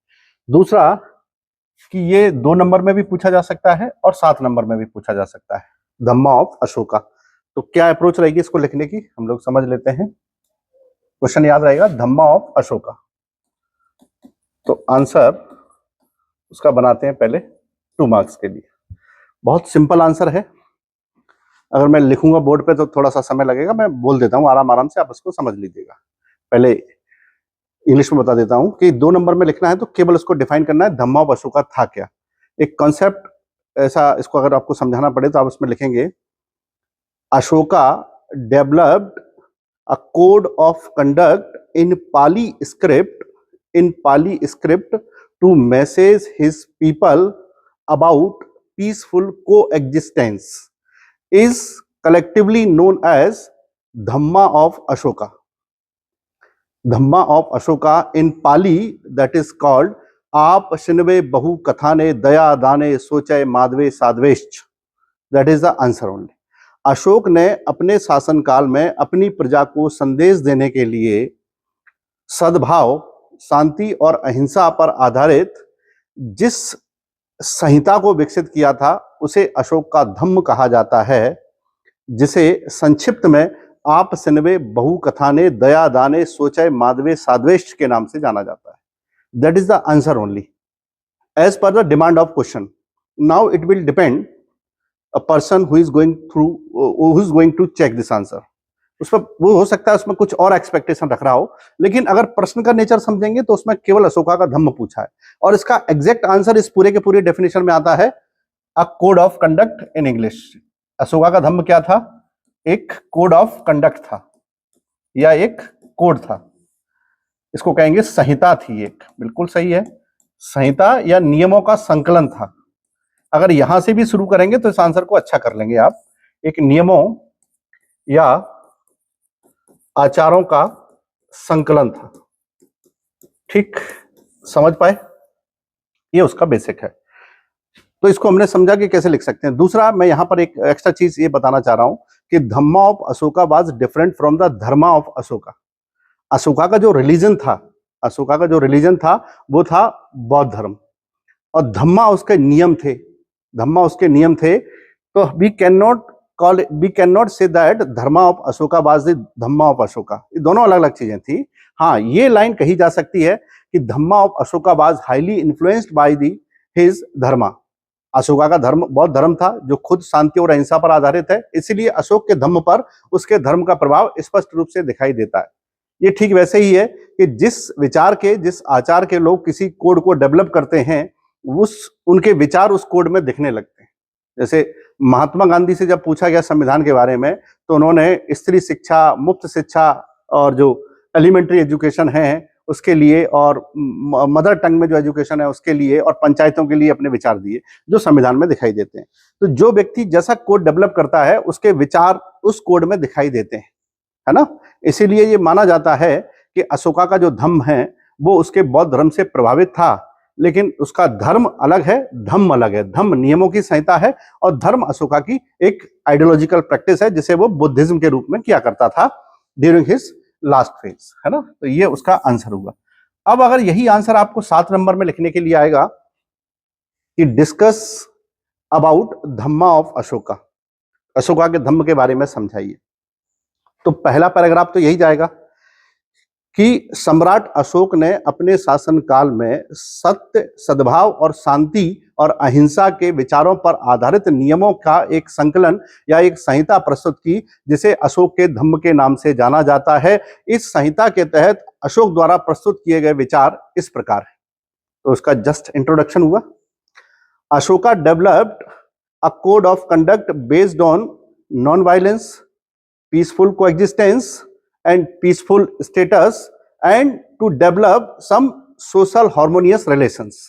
दूसरा कि ये 2 नंबर में भी पूछा जा सकता है और 7 नंबर में भी पूछा जा सकता है, धम्मा ऑफ अशोका। तो क्या अप्रोच रहेगी इसको लिखने की, हम लोग समझ लेते हैं। क्वेश्चन याद रहेगा, धम्मा ऑफ अशोका। तो आंसर उसका बनाते हैं पहले 2 मार्क्स के लिए। बहुत सिंपल आंसर है, अगर मैं लिखूंगा बोर्ड पे तो थोड़ा सा समय लगेगा, मैं बोल देता हूँ आराम आराम से, आप उसको समझ लीजिएगा। पहले इंग्लिश में बता देता हूँ कि 2 नंबर में लिखना है तो केवल उसको डिफाइन करना है, धम्मा ऑफ अशोका था क्या। एक कॉन्सेप्ट ऐसा, इसको अगर आपको समझाना पड़े तो आप उसमें लिखेंगे Ashoka developed a code of conduct in Pali script to message his people about peaceful coexistence is collectively known as Dhamma of Ashoka. Dhamma of Ashoka in Pali, that is called आप शिनवे बहु कथाने दया दाने सोचे माधवे साधवेश्च। That is the answer only. Ashok ने अपने शासनकाल में अपनी प्रजा को संदेश देने के लिए सद्भाव, शांति और अहिंसा पर आधारित जिस संहिता को विकसित किया था उसे अशोक का धम्म कहा जाता है, जिसे संक्षिप्त में आप सिनवे बहु कथाने दया दाने सोचे माधवे साधवेश के नाम से जाना जाता है। That is the answer only as per the demand of question. Now it will depend a person who is going to check this answer। उसमें वो हो सकता है उसमें कुछ और एक्सपेक्टेशन रख रहा हो, लेकिन अगर प्रश्न का नेचर समझेंगे तो उसमें केवल अशोका का धम्म पूछा है और इसका एग्जैक्ट आंसर इस पूरे के पूरे डेफिनेशन में आता है a code of conduct in English. Ashoka का धम्म क्या था? एक कोड ऑफ कंडक्ट था या एक कोड था, इसको कहेंगे संहिता थी एक। बिल्कुल सही है, संहिता या नियमों का संकलन था। अगर यहां से भी शुरू करेंगे तो इस आंसर को अच्छा कर लेंगे आप। एक नियमों या आचारों का संकलन था। ठीक, समझ पाए? ये उसका बेसिक है। तो इसको हमने समझा कि कैसे लिख सकते हैं। दूसरा, मैं यहां पर एक एक्स्ट्रा चीज ये बताना चाह रहा हूं कि dhamma of Ashoka was different from the dharma of Ashoka. Ashoka का जो रिलीजन था, अशोका का जो रिलीजन था वो था बौद्ध धर्म, और धम्मा उसके नियम थे। धम्मा उसके नियम थे। तो we can not say that dharma of Ashoka was the dhamma of Ashoka. ये दोनों अलग अलग चीजें थी। हाँ, ये लाइन कही जा सकती है कि dhamma of Ashoka was highly influenced by the his dharma. Ashoka का धर्म बौद्ध धर्म था जो खुद शांति और अहिंसा पर आधारित है, इसीलिए अशोक के धम्म पर उसके धर्म का प्रभाव स्पष्ट रूप से दिखाई देता है। ये ठीक वैसे ही है कि जिस विचार के, जिस आचार के लोग किसी कोड को डेवलप करते हैं, उनके विचार उस कोड में दिखने लगते हैं। जैसे महात्मा गांधी से जब पूछा गया संविधान के बारे में तो उन्होंने स्त्री शिक्षा, मुफ्त शिक्षा और जो एलिमेंट्री एजुकेशन है उसके लिए, और मदर टंग में जो एजुकेशन है उसके लिए, और पंचायतों के लिए अपने विचार दिए जो संविधान में दिखाई देते हैं। तो जो व्यक्ति जैसा कोड डेवलप करता है उसके विचार उस कोड में दिखाई देते हैं, है ना। इसीलिए ये माना जाता है कि अशोका का जो धम्म है वो उसके बौद्ध धर्म से प्रभावित था, लेकिन उसका धर्म अलग है, धम्म अलग है। धम्म नियमों की संहिता है और धर्म अशोका की एक आइडियोलॉजिकल प्रैक्टिस है जिसे वो बुद्धिज्म के रूप में किया करता था ड्यूरिंग हिज लास्ट फेज, है ना। तो ये उसका आंसर हुआ। अब अगर यही आंसर आपको 7 नंबर में लिखने के लिए आएगा कि discuss about Dhamma of Ashoka, Ashoka के धम्म के बारे में समझाइए, तो पहला पैराग्राफ तो यही जाएगा कि सम्राट अशोक ने अपने शासनकाल में सत्य, सद्भाव और शांति और अहिंसा के विचारों पर आधारित नियमों का एक संकलन या एक संहिता प्रस्तुत की, जिसे अशोक के धम्म के नाम से जाना जाता है। इस संहिता के तहत अशोक द्वारा प्रस्तुत किए गए विचार इस प्रकार है। तो उसका जस्ट इंट्रोडक्शन हुआ। Ashoka developed a code of conduct based on non violence, peaceful coexistence and peaceful status, and to develop some social harmonious relations,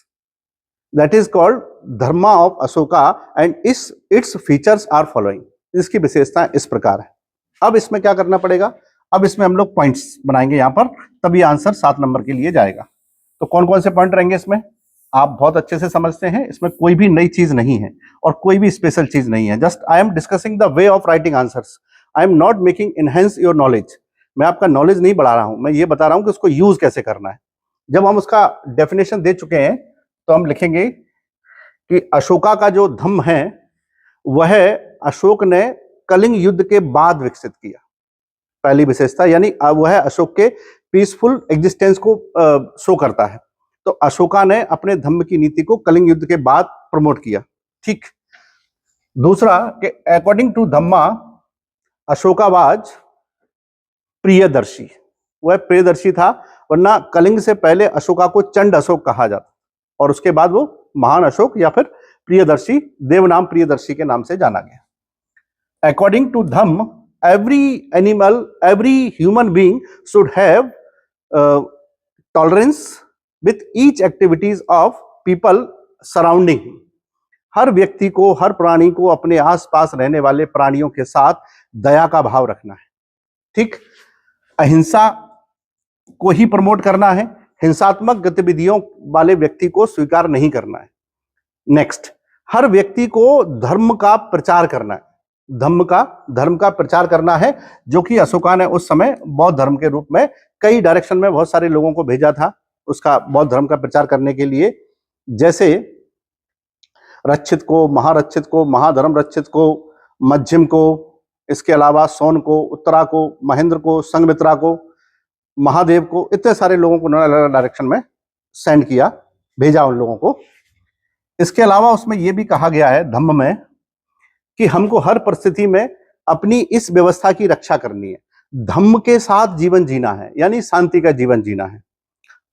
that is called dharma of Ashoka, and its features are following। इसकी विशेषता इस प्रकार है। अब इसमें क्या करना पड़ेगा, अब इसमें हम लोग पॉइंट्स बनाएंगे यहाँ पर, तभी आंसर 7 नंबर के लिए जाएगा। तो कौन कौन से पॉइंट रहेंगे इसमें, आप बहुत अच्छे से समझते हैं। इसमें कोई भी नई चीज नहीं है और कोई भी स्पेशल चीज नहीं है। Just I am discussing the way of writing answers. I am not making enhance your knowledge. मैं आपका नॉलेज नहीं बढ़ा रहा हूं, मैं ये बता रहा हूं कि उसको यूज कैसे करना है। जब हम उसका डेफिनेशन दे चुके हैं तो हम लिखेंगे कि अशोका का जो धम्म है वह अशोक ने कलिंग युद्ध के बाद विकसित किया, पहली विशेषता, यानी वह अशोक के पीसफुल एग्जिस्टेंस को शो करता है। तो अशोका ने अपने धम्म की नीति को कलिंग युद्ध के बाद प्रमोट किया। ठीक। दूसरा कि according to dhamma Ashoka was Priyadarshi, वह प्रियदर्शी था, वरना कलिंग से पहले अशोका को चंड अशोक कहा जाता और उसके बाद वो महान अशोक या फिर प्रियदर्शी, देवनाम प्रियदर्शी के नाम से जाना गया। According to dhamma every animal, every human being should have tolerance with each activities of people surrounding him. हर व्यक्ति को, हर प्राणी को अपने आसपास रहने वाले प्राणियों के साथ दया का भाव रखना है। ठीक। अहिंसा को ही प्रमोट करना है, हिंसात्मक गतिविधियों वाले व्यक्ति को स्वीकार नहीं करना है। नेक्स्ट, हर व्यक्ति को धर्म का प्रचार करना है, धर्म का प्रचार करना है, जो कि अशोका ने उस समय बौद्ध धर्म के रूप में कई डायरेक्शन में बहुत सारे लोगों को भेजा था उसका बौद्ध धर्म का प्रचार करने के लिए, जैसे रक्षित को, महारक्षित को, महाधर्म रक्षित को, मध्यम को, इसके अलावा सोन को, उत्तरा को, महेंद्र को, संघमित्रा को, महादेव को, इतने सारे लोगों को उन्होंने अलग अलग डायरेक्शन में सेंड किया, भेजा उन लोगों को। इसके अलावा उसमें यह भी कहा गया है धम्म में कि हमको हर परिस्थिति में अपनी इस व्यवस्था की रक्षा करनी है, धम्म के साथ जीवन जीना है, यानी शांति का जीवन जीना है।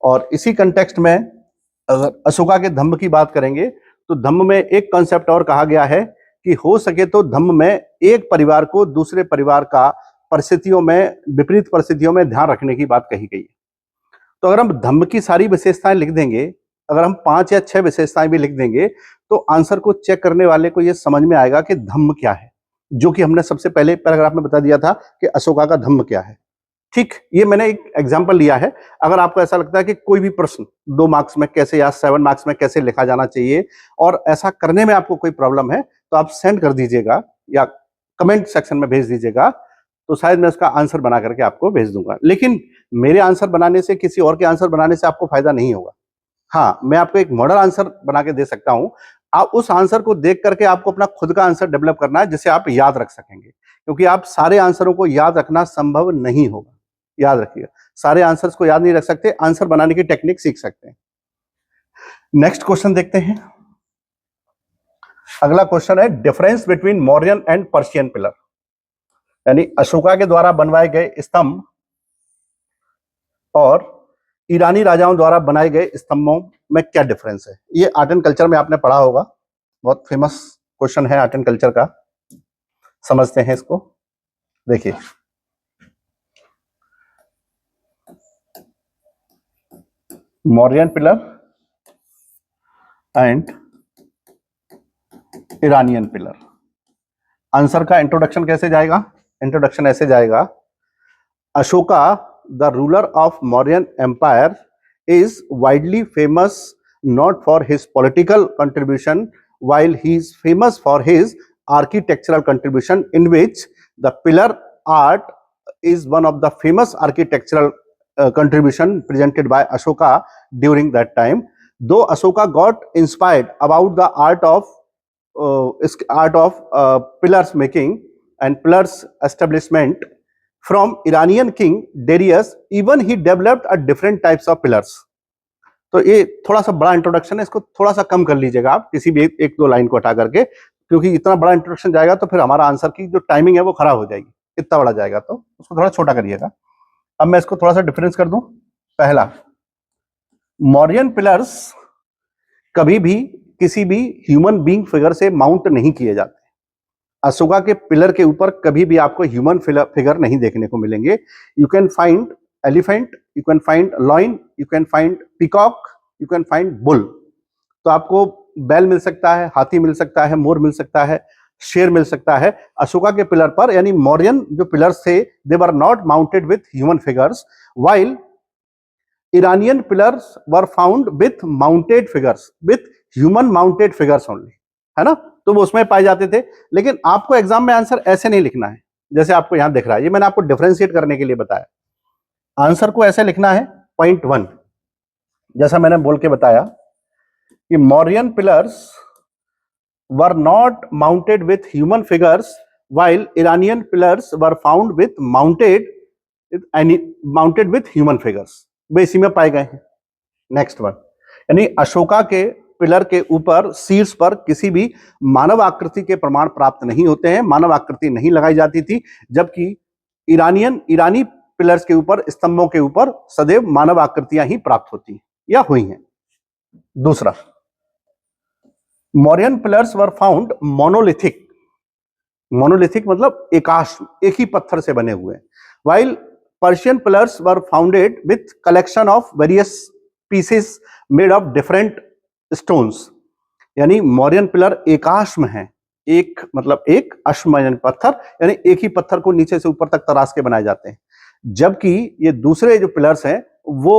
और इसी कंटेक्स्ट में अगर अशोका के धम्म की बात करेंगे तो धम्म में एक कॉन्सेप्ट और कहा गया है कि हो सके तो धम्म में एक परिवार को दूसरे परिवार का परिस्थितियों में, विपरीत परिस्थितियों में ध्यान रखने की बात कही गई है। तो अगर हम धम्म की सारी विशेषताएं लिख देंगे, अगर हम 5 या 6 विशेषताएं भी लिख देंगे तो आंसर को चेक करने वाले को यह समझ में आएगा कि धम्म क्या है, जो कि हमने सबसे पहले पैराग्राफ में बता दिया था कि अशोका का धम्म क्या है। ठीक। ये मैंने एक एग्जांपल लिया है। अगर आपको ऐसा लगता है कि कोई भी प्रश्न 2 मार्क्स में कैसे या 7 मार्क्स में कैसे लिखा जाना चाहिए और ऐसा करने में आपको कोई प्रॉब्लम है तो आप सेंड कर दीजिएगा या कमेंट सेक्शन में भेज दीजिएगा, तो शायद मैं उसका आंसर बना करके आपको भेज दूंगा। लेकिन मेरे आंसर बनाने से, किसी और के आंसर बनाने से आपको फायदा नहीं होगा। हाँ, मैं आपको एक मॉडल आंसर बना के दे सकता हूं, आप उस आंसर को देख करके आपको अपना खुद का आंसर डेवलप करना है जिसे आप याद रख सकेंगे, क्योंकि आप सारे आंसरों को याद रखना संभव नहीं होगा। याद रखिएगा, सारे आंसर्स को याद नहीं रख सकते, आंसर बनाने की टेक्निक सीख सकते हैं। नेक्स्ट क्वेश्चन देखते हैं। अगला क्वेश्चन है difference between Mauryan and Persian pillar, यानी अशोका के द्वारा बनवाए गए स्तंभ और ईरानी राजाओं द्वारा बनाए गए स्तंभों में क्या डिफरेंस है। ये आर्ट एंड कल्चर में आपने पढ़ा होगा, बहुत फेमस क्वेश्चन है आर्ट एंड कल्चर का। समझते हैं इसको। देखिए, Mauryan pillar and Iranian pillar. Answer का इंट्रोडक्शन कैसे जाएगा? इंट्रोडक्शन ऐसे जाएगा, Ashoka the ruler of Mauryan Empire is widely famous not for his political contribution, while he is famous for his architectural contribution, in which the pillar art is one of the famous architectural contribution presented by Ashoka during that time. Though Ashoka got inspired about the art of pillars making and pillars establishment from Iranian king Darius, even he developed a different types of pillars. तो ये थोड़ा सा बड़ा introduction है, इसको थोड़ा सा कम कर लीजिएगा आप, किसी भी एक दो लाइन को हटा करके, क्योंकि इतना बड़ा इंट्रोडक्शन जाएगा तो फिर हमारा आंसर की जो टाइमिंग है वो खराब हो जाएगी। इतना बड़ा जाएगा तो उसको थोड़ा छोटा करिएगा। अब मैं इसको थोड़ा सा डिफरेंस कर दूं। पहला, मौर्यन पिलर्स कभी भी किसी भी ह्यूमन बीइंग फिगर से माउंट नहीं किए जाते। अशोका के पिलर के ऊपर कभी भी आपको ह्यूमन फिगर नहीं देखने को मिलेंगे। You can find elephant, you can find lion, you can find peacock, you can find bull. तो आपको बैल मिल सकता है, हाथी मिल सकता है, मोर मिल सकता है, शेर मिल सकता है। अशोका के पिलर पर, यानी मौर्यन जो पिलर्स थे, they were not mounted with human figures, while Iranian pillars were found with mounted figures, with human mounted figures only, है ना। तो वो उसमें पाए जाते थे। लेकिन आपको एग्जाम में आंसर ऐसे नहीं लिखना है जैसे आपको यहां दिख रहा है, ये मैंने आपको डिफरेंशिएट करने के लिए बताया। आंसर को ऐसे लिखना है, पॉइंट 1, जैसा मैंने बोल के बताया कि Mauryan pillars were not mounted with human figures, while Iranian pillars were found with mounted with human figures। वे इसी में पाए गए हैं। नेक्स्ट वन, यानी अशोका के पिलर के ऊपर शीर्ष पर किसी भी मानव आकृति के प्रमाण प्राप्त नहीं होते हैं, मानव आकृति नहीं लगाई जाती थी, जबकि ईरानी पिलर्स के ऊपर, स्तंभों के ऊपर सदैव मानव आकृतियां ही प्राप्त होती या हुई हैं। दूसरा, Mauryan pillars were found monolithic. Monolithic मतलब एकाश्म, एक ही पत्थर से बने हुए, while Persian pillars were founded with collection of various pieces made of different stones। यानी मौर्यन पिलर एकाश्म है, एक मतलब एक अश्म यानी पत्थर, यानी एक ही पत्थर को नीचे से ऊपर तक तराश के बनाए जाते हैं, जबकि ये दूसरे जो पिलर्स हैं वो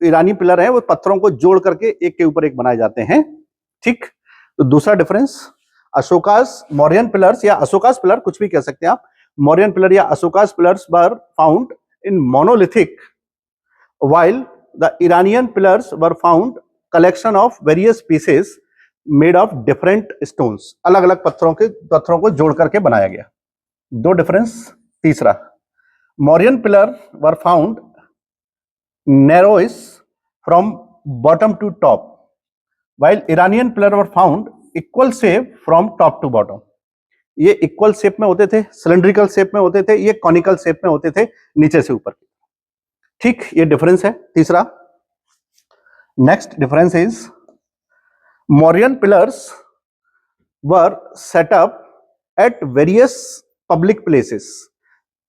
ईरानी पिलर हैं, वो पत्थरों को जोड़ करके एक के ऊपर एक बनाए जाते हैं। ठीक, तो दूसरा डिफरेंस, अशोकास मौर्यन पिलर्स या अशोकास पिलर कुछ भी कह सकते हैं आप, मौर्यन पिलर या Ashoka's pillars were found in monolithic, while the Iranian pillars were found collection of various pieces made of different stones। अलग अलग पत्थरों को जोड़ करके बनाया गया। दो डिफरेंस। तीसरा, Mauryan pillar were found narrowest from bottom to top, while Iranian pillar were found equal shape from top to bottom। ये इक्वल शेप में होते थे, सिलेंड्रिकल शेप में होते थे, ये कॉनिकल शेप में होते थे नीचे से ऊपर। ठीक, ये डिफरेंस है तीसरा। Next difference is Mauryan pillars were set up at various public places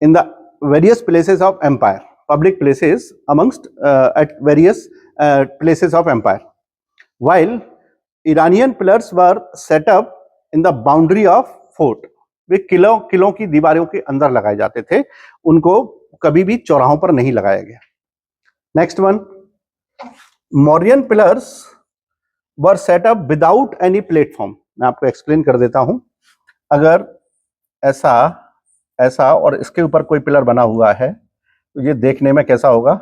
in the various places of empire. Public places amongst at various places of empire, while Iranian pillars were set up in the boundary of fort. वे किलों की दीवारों के अंदर लगाए जाते थे, उनको कभी भी चौराहों पर नहीं लगाया गया। Next one, Mauryan pillars were set up without any platform. मैं आपको एक्सप्लेन कर देता हूं, अगर ऐसा और इसके ऊपर कोई पिलर बना हुआ है तो ये देखने में कैसा होगा,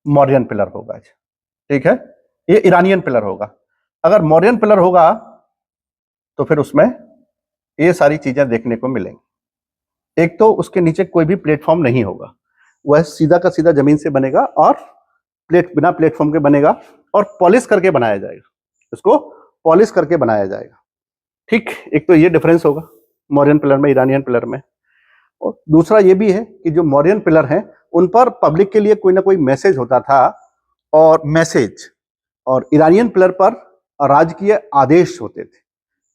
मौर्यन पिलर होगा। ठीक है, ये ईरानियन पिलर होगा। अगर मौर्यन पिलर होगा तो फिर उसमें ये सारी चीजें देखने को मिलेंगी। एक तो उसके नीचे कोई भी प्लेटफॉर्म नहीं होगा, वह सीधा का सीधा जमीन से बनेगा और बिना प्लेटफॉर्म के बनेगा और पॉलिश करके बनाया जाएगा, उसको पॉलिश करके बनाया जाएगा। ठीक, एक तो ये डिफरेंस होगा मौर्यन पिलर में, ईरानियन पिलर में। और दूसरा ये भी है कि जो मौर्यन पिलर हैं उन पर पब्लिक के लिए कोई ना कोई मैसेज होता था, और ईरानियन पिलर पर राजकीय आदेश होते थे,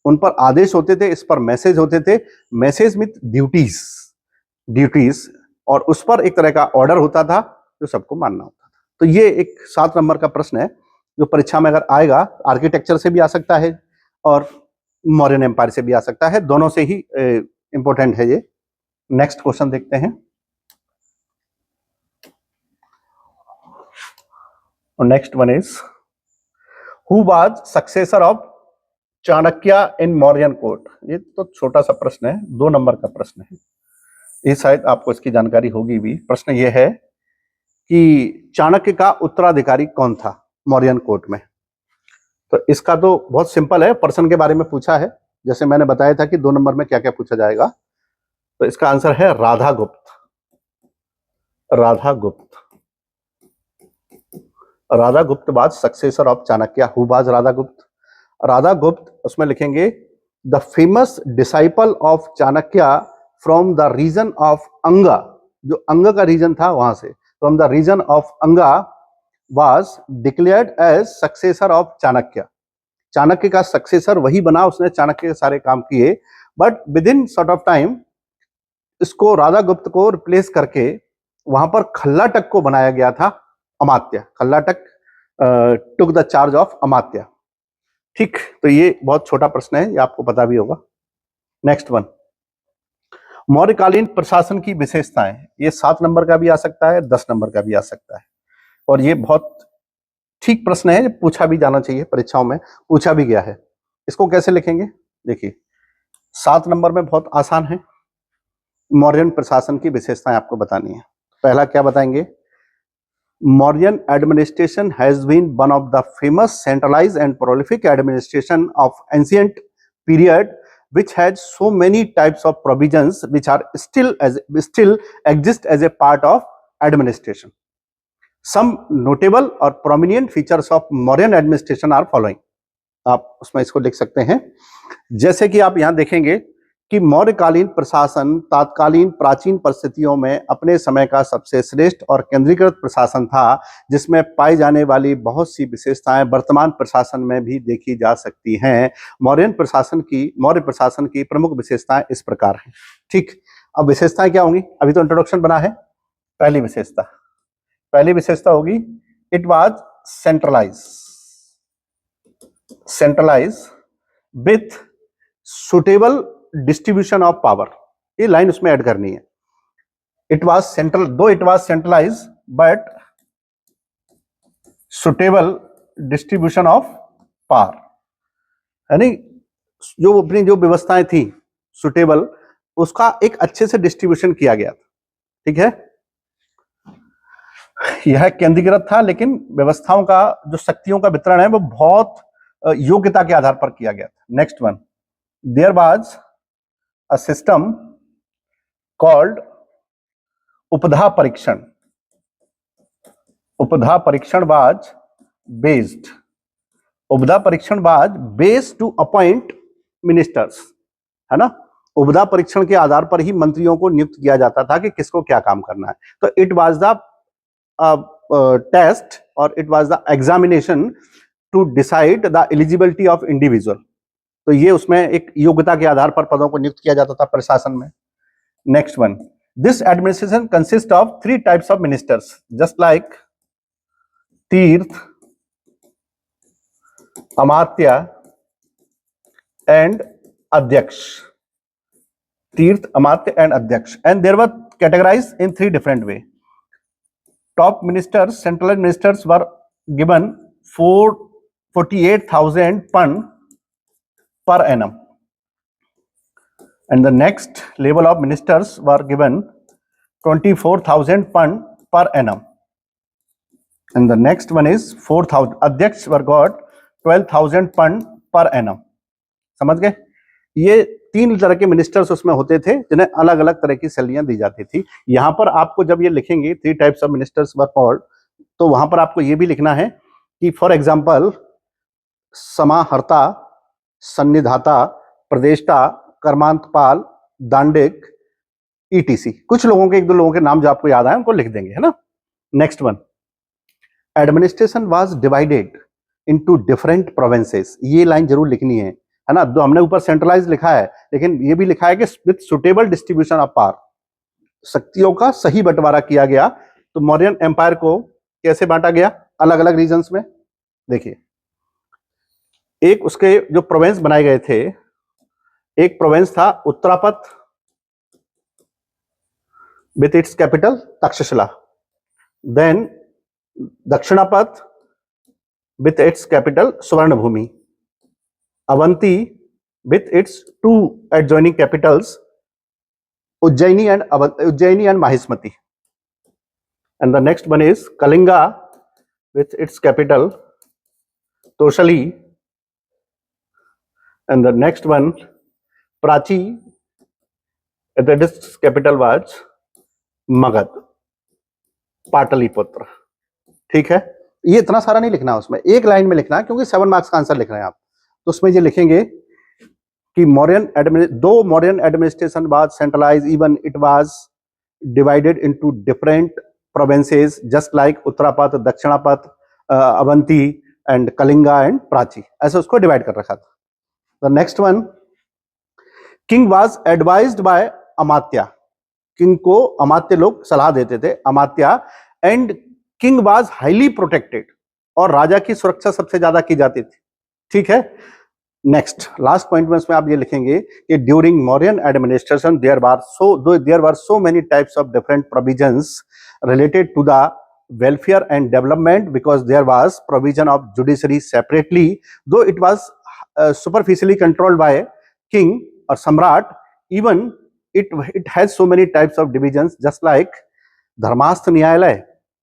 उन पर आदेश होते थे, इस पर मैसेज होते थे, मैसेज विथ ड्यूटीज, और उस पर एक तरह का ऑर्डर होता था जो सबको मानना होता था। तो ये एक 7 नंबर का प्रश्न है जो परीक्षा में अगर आएगा, आर्किटेक्चर से भी आ सकता है और मौर्यन एम्पायर से भी आ सकता है, दोनों से ही इंपॉर्टेंट है ये। नेक्स्ट क्वेश्चन देखते हैं। Next one is, who was successor of Chanakya in Mauryan court. ये तो छोटा सा प्रश्न है, 2 नंबर का प्रश्न है, ये शायद आपको इसकी जानकारी होगी भी। प्रश्न ये है कि चाणक्य का उत्तराधिकारी कौन था मौर्यन कोर्ट में। तो इसका तो बहुत सिंपल है, पर्सन के बारे में पूछा है, जैसे मैंने बताया था कि 2 नंबर में क्या क्या पूछा जाएगा। तो इसका आंसर है Radhagupta. Radhagupta was successor of Chanakya. Who was Radhagupta? Radhagupta, उसमें लिखेंगे the famous disciple of Chanakya from the region of Anga. जो अंग का रीजन था वहां से, from the region of Anga was declared as successor of Chanakya. Chanakya का सक्सेसर वही बना, उसने चाणक्य के सारे काम किए, but with in short of time इसको राधागुप्त को रिप्लेस करके वहां पर खल्लाटक को बनाया गया था अमात्य। खल्लाटक टुक द चार्ज ऑफ अमात्य। ठीक, तो ये बहुत छोटा प्रश्न है, ये आपको पता भी होगा। नेक्स्ट वन, मौर्यकालीन प्रशासन की विशेषताएं। ये 7 नंबर का भी आ सकता है, 10 नंबर का भी आ सकता है, और ये बहुत ठीक प्रश्न है, पूछा भी जाना चाहिए, परीक्षाओं में पूछा भी गया है। इसको कैसे लिखेंगे? देखिए, 7 नंबर में बहुत आसान है, मौर्यन प्रशासन की विशेषताएं आपको बतानी है। पहला क्या बताएंगे? Mauryan administration has been one of the famous centralized and prolific administration of ancient period, which has so many types of provisions which are still exist as a part of administration। Some notable और prominent features of Mauryan administration are following. आप उसमें इसको लिख सकते हैं, जैसे कि आप यहां देखेंगे कि मौर्यकालीन प्रशासन तात्कालीन प्राचीन परिस्थितियों में अपने समय का सबसे श्रेष्ठ और केंद्रीकृत प्रशासन था, जिसमें पाई जाने वाली बहुत सी विशेषताएं वर्तमान प्रशासन में भी देखी जा सकती हैं। मौर्य प्रशासन की प्रमुख विशेषताएं इस प्रकार हैं। ठीक, अब विशेषताएं क्या होंगी? अभी तो इंट्रोडक्शन बना है। पहली विशेषता होगी it was centralise with suitable distribution of power. ये लाइन उसमें ऐड करनी है। It was centralise but suitable distribution of power, यानी जो अपनी जो व्यवस्थाएं थी सुटेबल, उसका एक अच्छे से डिस्ट्रीब्यूशन किया गया था। ठीक है, यह केंद्रीकृत था, लेकिन व्यवस्थाओं का जो शक्तियों का वितरण है वो बहुत योग्यता के आधार पर किया गया था। Next one, there was a system called Upadha Parikshan was based to appoint ministers, है ना। उपधा परीक्षण के आधार पर ही मंत्रियों को नियुक्त किया जाता था कि किसको क्या काम करना है। तो इट वाज द टेस्ट और it was the examination to decide the eligibility of individual. तो ये उसमें एक योग्यता के आधार पर पदों को नियुक्त किया जाता था प्रशासन में। Next one, this administration consist of 3 types of ministers just like तीर्थ, अमात्य एंड अध्यक्ष। And there were categorized in 3 different way. Top ministers, centralized ministers were given 48,000 pund per annum, and the next level of ministers were given 24,000 pund per annum, and the next one is 4,000. अध्यक्ष were got 12,000 pund per annum. समझ गए? ये 3 तरह के ministers उसमें होते थे जिन्हें अलग अलग तरह की सैलरियां दी जाती थी। यहां पर आपको जब ये लिखेंगे 3 types of ministers were called, तो वहां पर आपको ये भी लिखना है कि फॉर एग्जांपल समाहर्ता, सन्निधाता, प्रदेष्टा, कर्मांतपाल, दांडिक, ईटीसी। कुछ लोगों के 1-2 लोगों के नाम जो आपको याद आए उनको लिख देंगे, है ना। Next one, administration was divided into different provinces. ये लाइन जरूर लिखनी है ना। तो हमने ऊपर सेंट्रलाइज लिखा है, लेकिन ये भी लिखा है कि with suitable distribution of power, शक्तियों का सही बंटवारा किया गया। तो मौर्यन एम्पायर को कैसे बांटा गया? अलग अलग रीजन्स में। देखिए, एक उसके जो प्रोविंस बनाए गए थे, एक प्रोविंस था Uttarapatha with its capital Takshashila, then Dakshinapatha with its capital Suvarnabhumi, Avanti with its 2 adjoining capitals, Ujjaini and Mahismati. And the next one is Kalinga with its capital Toshali. And the next one, Prachi, that its capital was Magad, Pataliputra. ठीक है, ये इतना सारा नहीं लिखना उसमें, एक line में लिखना है क्योंकि 7 मार्क्स का आंसर लिख रहे हैं आप। तो उसमें ये लिखेंगे कि Mauryan administration was centralise, even it was divided into different provinces just like Uttarapatha, Dakshinapatha, Avanti and Kalinga and Prachi, ऐसे उसको डिवाइड कर रखा था। The next one, king was advised by amatya. King को अमात्य लोग सलाह देते थे, amatya, and king was highly protected, और राजा की सुरक्षा सबसे ज्यादा की जाती थी। ठीक है, नेक्स्ट लास्ट पॉइंट में उसमें आप ये लिखेंगे कि during Mauryan administration there were so many types of different provisions related to the welfare and development, because there was provision of judiciary separately, though it was superficially controlled by king or samrat, even it has so many types of divisions just like Dharmastha nyayalaya,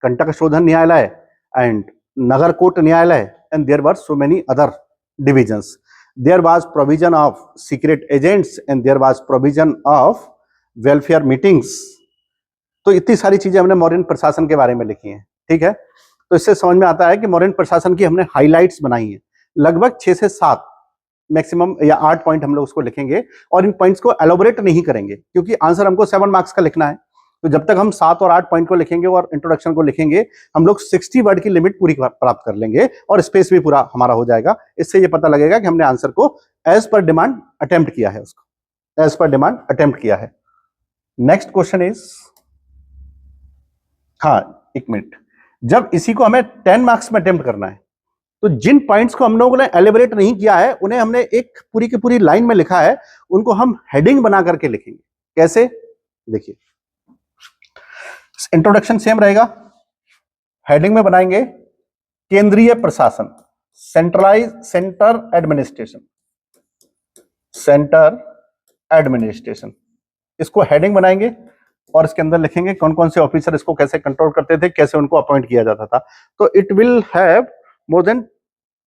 Kantak Shodhan nyayalaya and Nagar Kot nyayalaya, and there were so many other divisions. There was provision of secret agents and there was provision of welfare meetings. तो इतनी सारी चीजें हमने मौर्यन प्रशासन के बारे में लिखी हैं। ठीक है। तो इससे समझ में आता है कि मौर्यन प्रशासन की हमने हाइलाइट्स बनाई है, लगभग 6 से 7 मैक्सिमम या 8 पॉइंट हम लोग उसको लिखेंगे और इन पॉइंट्स को एलोबरेट नहीं करेंगे क्योंकि आंसर हमको 7 मार्क्स का लिखना है। तो जब तक हम 7 और 8 पॉइंट को लिखेंगे और इंट्रोडक्शन को लिखेंगे, हम लोग 60 वर्ड की लिमिट पूरी प्राप्त कर लेंगे और स्पेस भी पूरा हमारा हो जाएगा। इससे ये पता लगेगा कि हमने आंसर को एज पर डिमांड अटेम्प्ट किया है, उसको एज पर डिमांड अटेम्प्ट किया है। नेक्स्ट क्वेश्चन इज, हाँ एक मिनट, जब इसी को हमें 10 मार्क्स में अटेम्प्ट करना है तो जिन पॉइंट्स को हम लोगों ने एलिबरेट नहीं किया है उन्हें हमने एक पूरी की पूरी लाइन में लिखा है, उनको हम हेडिंग बना करके लिखेंगे। कैसे, देखिए इंट्रोडक्शन सेम रहेगा, हेडिंग में बनाएंगे केंद्रीय प्रशासन, सेंटर एडमिनिस्ट्रेशन, इसको हेडिंग बनाएंगे और इसके अंदर लिखेंगे कौन कौन से ऑफिसर इसको कैसे कंट्रोल करते थे, कैसे उनको अपॉइंट किया जाता था। तो it will have more than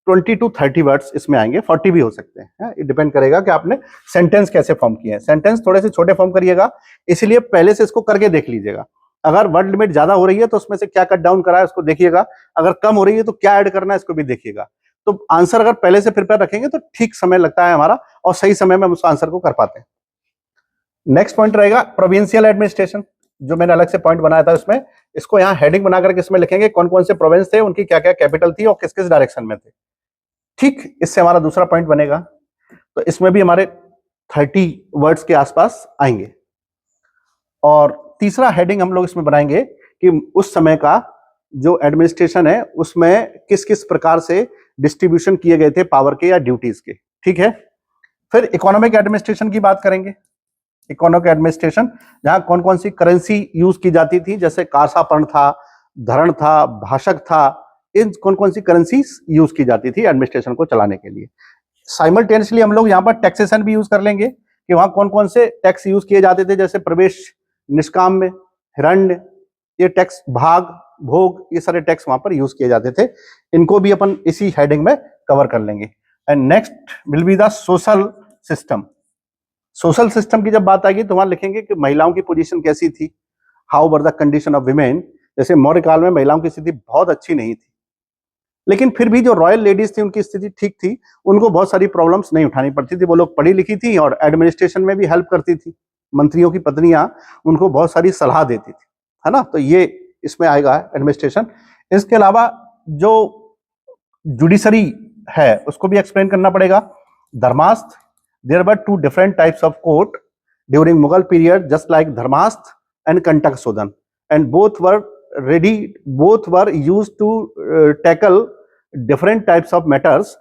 20 to 30 words इसमें आएंगे, 40 भी हो सकते हैं। इट डिपेंड करेगा कि आपने सेंटेंस कैसे फॉर्म किए हैं। सेंटेंस थोड़े से छोटे फॉर्म करिएगा, इसीलिए पहले से इसको करके देख लीजिएगा। अगर वर्ड लिमिट ज्यादा हो रही है तो उसमें से क्या कट डाउन करा है उसको देखिएगा, अगर कम हो रही है तो क्या ऐड करना है इसको भी देखिएगा। तो आंसर अगर पहले से प्रिपेयर रखेंगे तो ठीक समय लगता है हमारा और सही समय में हम उस आंसर को कर पाते हैं। नेक्स्ट पॉइंट रहेगा प्रोविंशियल एडमिनिस्ट्रेशन, जो मैंने अलग से पॉइंट बनाया था उसमें, इसको यहाँ हेडिंग बनाकर इसमें लिखेंगे कौन कौन से प्रोविंस थे, उनकी क्या क्या कैपिटल थी और किस किस डायरेक्शन में थे। ठीक, इससे हमारा दूसरा पॉइंट बनेगा। तो इसमें भी हमारे 30 वर्ड्स के आसपास आएंगे। और तीसरा हेडिंग हम लोग इसमें बनाएंगे कि उस समय का जो एडमिनिस्ट्रेशन है उसमें किस किस प्रकार से डिस्ट्रीब्यूशन किए गए थे पावर के या ड्यूटीज के। ठीक है, फिर इकोनॉमिक एडमिनिस्ट्रेशन की बात करेंगे। इकोनॉमिक एडमिनिस्ट्रेशन, जहां कौन कौन सी करेंसी यूज की जाती थी, जैसे कारसापण था, धरण था, भाषक था, इन कौन कौन सी करेंसी यूज की जाती थी एडमिनिस्ट्रेशन को चलाने के लिए। साइमल्टेनियसली हम लोग यहाँ पर टैक्सेशन भी यूज कर लेंगे कि वहां कौन कौन से टैक्स यूज किए जाते थे, जैसे प्रवेश, निष्काम में, हिरण्य, ये टैक्स, भाग, भोग, ये सारे टैक्स वहां पर यूज किए जाते थे। इनको भी अपन इसी हेडिंग में कवर कर लेंगे। And next will be the social system. Social system की जब बात आएगी तो वहां लिखेंगे कि महिलाओं की पोजीशन कैसी थी, how were the condition of women. जैसे मौर्य काल में महिलाओं की स्थिति बहुत अच्छी नहीं थी, लेकिन फिर भी जो रॉयल लेडीज थी उनकी स्थिति ठीक थी, उनको बहुत सारी प्रॉब्लम्स नहीं उठानी पड़ती थी, वो लोग पढ़ी लिखी थी और एडमिनिस्ट्रेशन में भी हेल्प करती थी। मंत्रियों की पत्नियां उनको बहुत सारी सलाह देती थी, है ना। तो ये इसमें आएगा एडमिनिस्ट्रेशन। इसके अलावा जो जुडिशरी है उसको भी एक्सप्लेन करना पड़ेगा। Dharmastra, there were 2 different types of court during Mughal period, just like Dharmastra and Kantak Shodhan, and both were used to tackle different types of matters,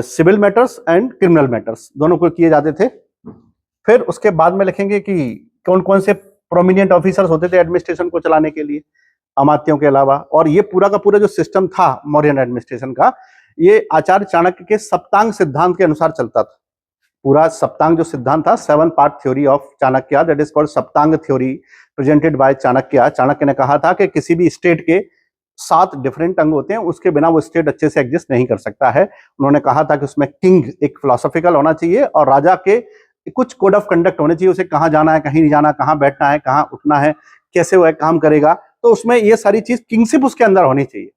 civil matters and criminal matters, दोनों को किए जाते थे। फिर उसके बाद में लिखेंगे कि कौन कौन से प्रोमिनेंट ऑफिसर्स होते थे एडमिनिस्ट्रेशन को चलाने के लिए अमात्यों के अलावा। और ये पूरा का पूरा जो सिस्टम था मौर्यन एडमिनिस्ट्रेशन का, ये आचार्य चाणक्य के सप्तांग सिद्धांत के अनुसार चलता था। पूरा सप्तांग जो सिद्धांत था, 7 part theory of Chanakya, that is called Saptanga theory presented by Chanakya. Chanakya ने कहा था कि किसी भी स्टेट के 7 डिफरेंट अंग होते हैं, उसके बिना वो स्टेट अच्छे से एग्जिस्ट नहीं कर सकता है। उन्होंने कहा था कि उसमें किंग एक फिलोसॉफिकल होना चाहिए और राजा के कुछ कोड ऑफ कंडक्ट होने चाहिए, उसे कहाँ जाना है, कहीं नहीं जाना, कहाँ बैठना है, कहाँ उठना है, कैसे वो काम करेगा। तो उसमें ये सारी चीज किंगशिप उसके अंदर होनी चाहिए,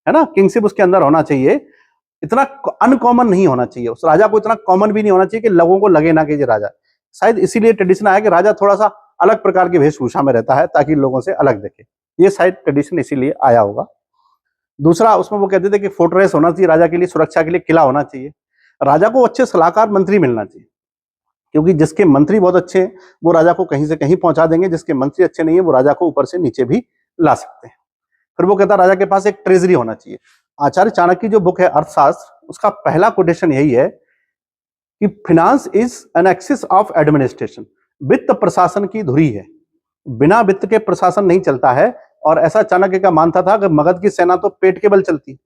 है ना, किंगशिप उसके अंदर होना चाहिए। इतना अनकॉमन नहीं होना चाहिए, उस राजा को इतना कॉमन भी नहीं होना चाहिए कि लोगों को लगे ना कि ये राजा। शायद इसीलिए ट्रेडिशन आया कि राजा थोड़ा सा अलग प्रकार की वेशभूषा में रहता है ताकि लोगों से अलग दिखे, ये शायद ट्रेडिशन इसीलिए आया होगा। दूसरा, उसमें वो कहते थे कि फोर्ट्रेस होना चाहिए राजा के लिए, सुरक्षा के लिए किला होना चाहिए। राजा को अच्छे सलाहकार मंत्री मिलना चाहिए, क्योंकि जिसके मंत्री बहुत अच्छे हैं वो राजा को कहीं से कहीं पहुंचा देंगे, जिसके मंत्री अच्छे नहीं है वो राजा को ऊपर से नीचे भी ला सकते हैं। फिर वो कहता राजा के पास एक ट्रेजरी होना चाहिए। आचार्य चाणक्य की जो बुक है अर्थशास्त्र, उसका पहला कोटेशन यही है कि finance is an axis of administration, वित्त प्रशासन की धुरी है, बिना वित्त के प्रशासन नहीं चलता है। और ऐसा चाणक्य का मानता था कि मगध की सेना तो पेट के बल चलती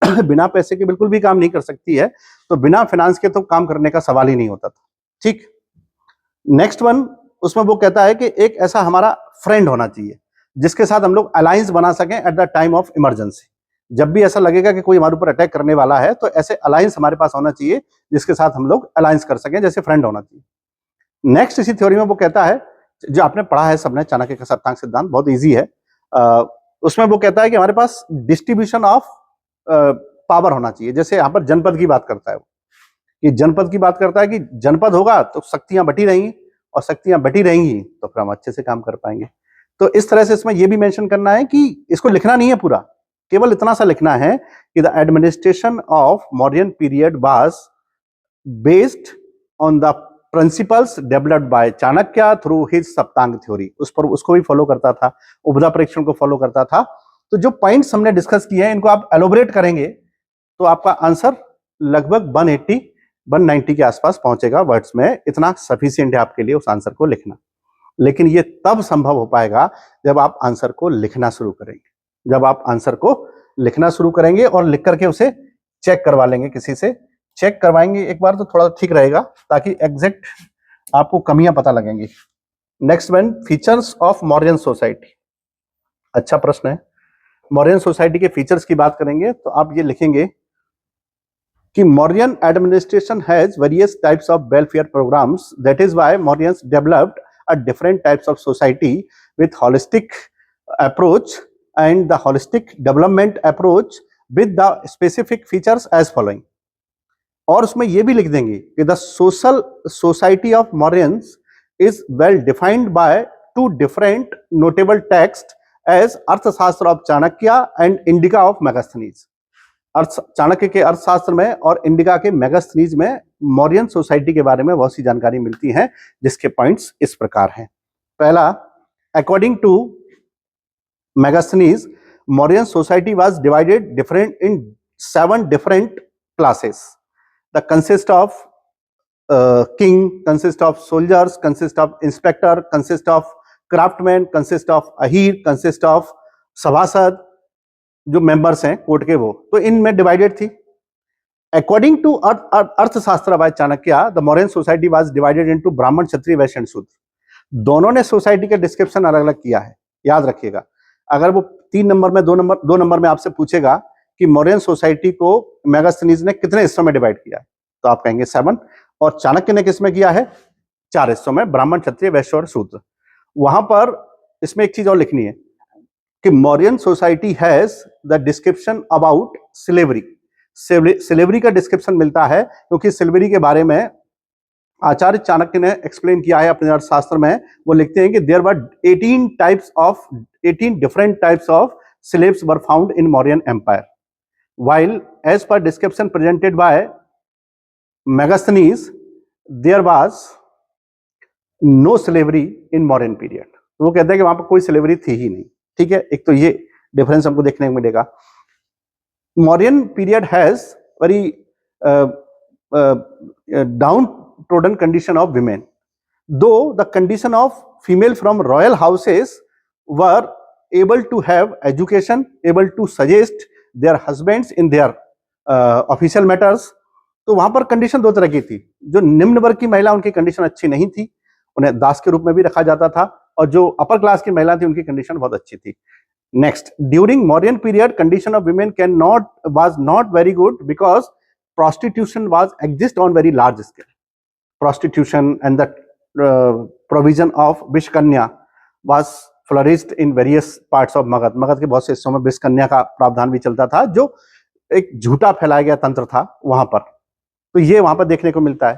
बिना पैसे के बिल्कुल भी काम नहीं कर सकती है, तो बिना फाइनेंस के तो काम करने का सवाल ही नहीं होता था। ठीक, नेक्स्ट वन, उसमें वो कहता है कि एक ऐसा हमारा फ्रेंड होना चाहिए जिसके साथ हम लोग अलायंस बना सकें at the time of emergency. जब भी ऐसा लगेगा कि कोई हमारे ऊपर अटैक करने वाला है तो ऐसे अलायंस हमारे पास होना चाहिए जिसके साथ हम लोग अलायंस कर सकें, जैसे फ्रेंड होना चाहिए। नेक्स्ट इसी थ्योरी में वो कहता है, जो आपने पढ़ा है सबने, चाणक्य का सप्तांग सिद्धांत बहुत ईजी है, उसमें वो कहता है कि हमारे पास डिस्ट्रीब्यूशन ऑफ पावर होना चाहिए। जैसे यहाँ पर जनपद की बात करता है वो, कि जनपद की बात करता है कि जनपद होगा तो शक्तियां बटी रहेंगी, और शक्तियां बटी रहेंगी तो फिर हम अच्छे से काम कर पाएंगे। तो इस तरह से इसमें यह भी मेंशन करना है कि इसको लिखना नहीं है पूरा, केवल इतना सा लिखना है कि the administration of Mauryan period was based on the principles developed by Chanakya through his Saptanga theory. उस पर उसको भी फॉलो करता था, उपधा परीक्षण को फॉलो करता था। तो जो पॉइंट्स हमने डिस्कस किए हैं इनको आप एलोबरेट करेंगे तो आपका आंसर लगभग 190 के आसपास पहुंचेगा वर्ड्स में। इतना सफिशिएंट है आपके लिए उस आंसर को लिखना। लेकिन ये तब संभव हो पाएगा जब आप आंसर को लिखना शुरू करेंगे। जब आप आंसर को लिखना शुरू करेंगे और लिख करके उसे चेक करवा लेंगे, किसी से चेक करवाएंगे एक बार तो थोड़ा ठीक रहेगा, ताकि एग्जैक्ट आपको कमियां पता लगेंगी। Next one, features of Mauryan society. अच्छा प्रश्न है। मौर्यन सोसाइटी के फीचर्स की बात करेंगे तो आप ये लिखेंगे कि Mauryan administration has various types of welfare programmes, that is why Mauryans developed a different types of society with holistic approach, and the holistic development approach with the specific features as following। और उसमें ये भी लिख देंगे कि the social society of Mauryans is well defined by two different notable texts as अर्थशास्त्र of Chanakya and indica of Megasthenes. Chanakya के अर्थशास्त्र में और इंडिका के मेगास्थनीज में मौर्यन सोसाइटी के बारे में बहुत सी जानकारी मिलती है, जिसके पॉइंट्स इस प्रकार हैं। पहला, according to Megasthenes Mauryan society was divided different in 7 different classes. The consist of king, consist of soldiers, consist of inspector, consist of craftsman, consist of Ahir, consist of sabhasad, जो मेंबर्स हैं कोर्ट के, वो तो इनमें डिवाइडेड थी। According to Arthashastra by Chanakya the Mauryan society was divided into Brahmin, Kshatriya, Vysya and शूद्र। दोनों ने सोसाइटी का डिस्क्रिप्शन अलग अलग किया है, याद रखिएगा। अगर वो 3 नंबर में 2 नंबर में आपसे पूछेगा कि मौर्यन सोसाइटी को मेगास्थनीज ने कितने हिस्सों में डिवाइड किया है, तो आप कहेंगे 7, और चाणक्य ने किस में किया है, 4 हिस्सों में, ब्राह्मण, क्षत्रिय, वैश्य और शूद्र। वहां पर इसमें एक चीज और लिखनी है कि Mauryan society has the description about slavery. Slavery का डिस्क्रिप्शन मिलता है क्योंकि स्लेवरी के बारे में आचार्य चाणक्य ने एक्सप्लेन किया है अपने अर्थशास्त्र में। वो लिखते हैं कि there were 18 different types of slaves were found in Mauryan empire, while as per description presented by Megasthenes there was no slavery in Mauryan period। तो वो कहते हैं कि वहां पर कोई स्लेवरी थी ही नहीं। ठीक है, एक तो ये डिफरेंस हमको देखने को मिलेगा। Mauryan period has very downtrodden condition of women, though the condition of female from royal houses were able to have education, able to suggest their husbands in their official matters। तो वहां पर condition 2 तरह की थी। जो निम्न वर्ग की महिला, उनकी कंडीशन अच्छी नहीं थी, उन्हें दास के रूप में भी रखा जाता था, और जो अपर क्लास की महिला थी उनकी कंडीशन बहुत अच्छी थी। Next, during Mauryan period condition of women was not very good because prostitution was exist on very large scale. Prostitution and the provision of vishkanya was flourished in various parts of Magadh. Magadh के बहुत से हिस्सों में विषकन्या का प्रावधान भी चलता था, जो एक झूठा फैलाया गया तंत्र था वहां पर। तो ये वहां पर देखने को मिलता है।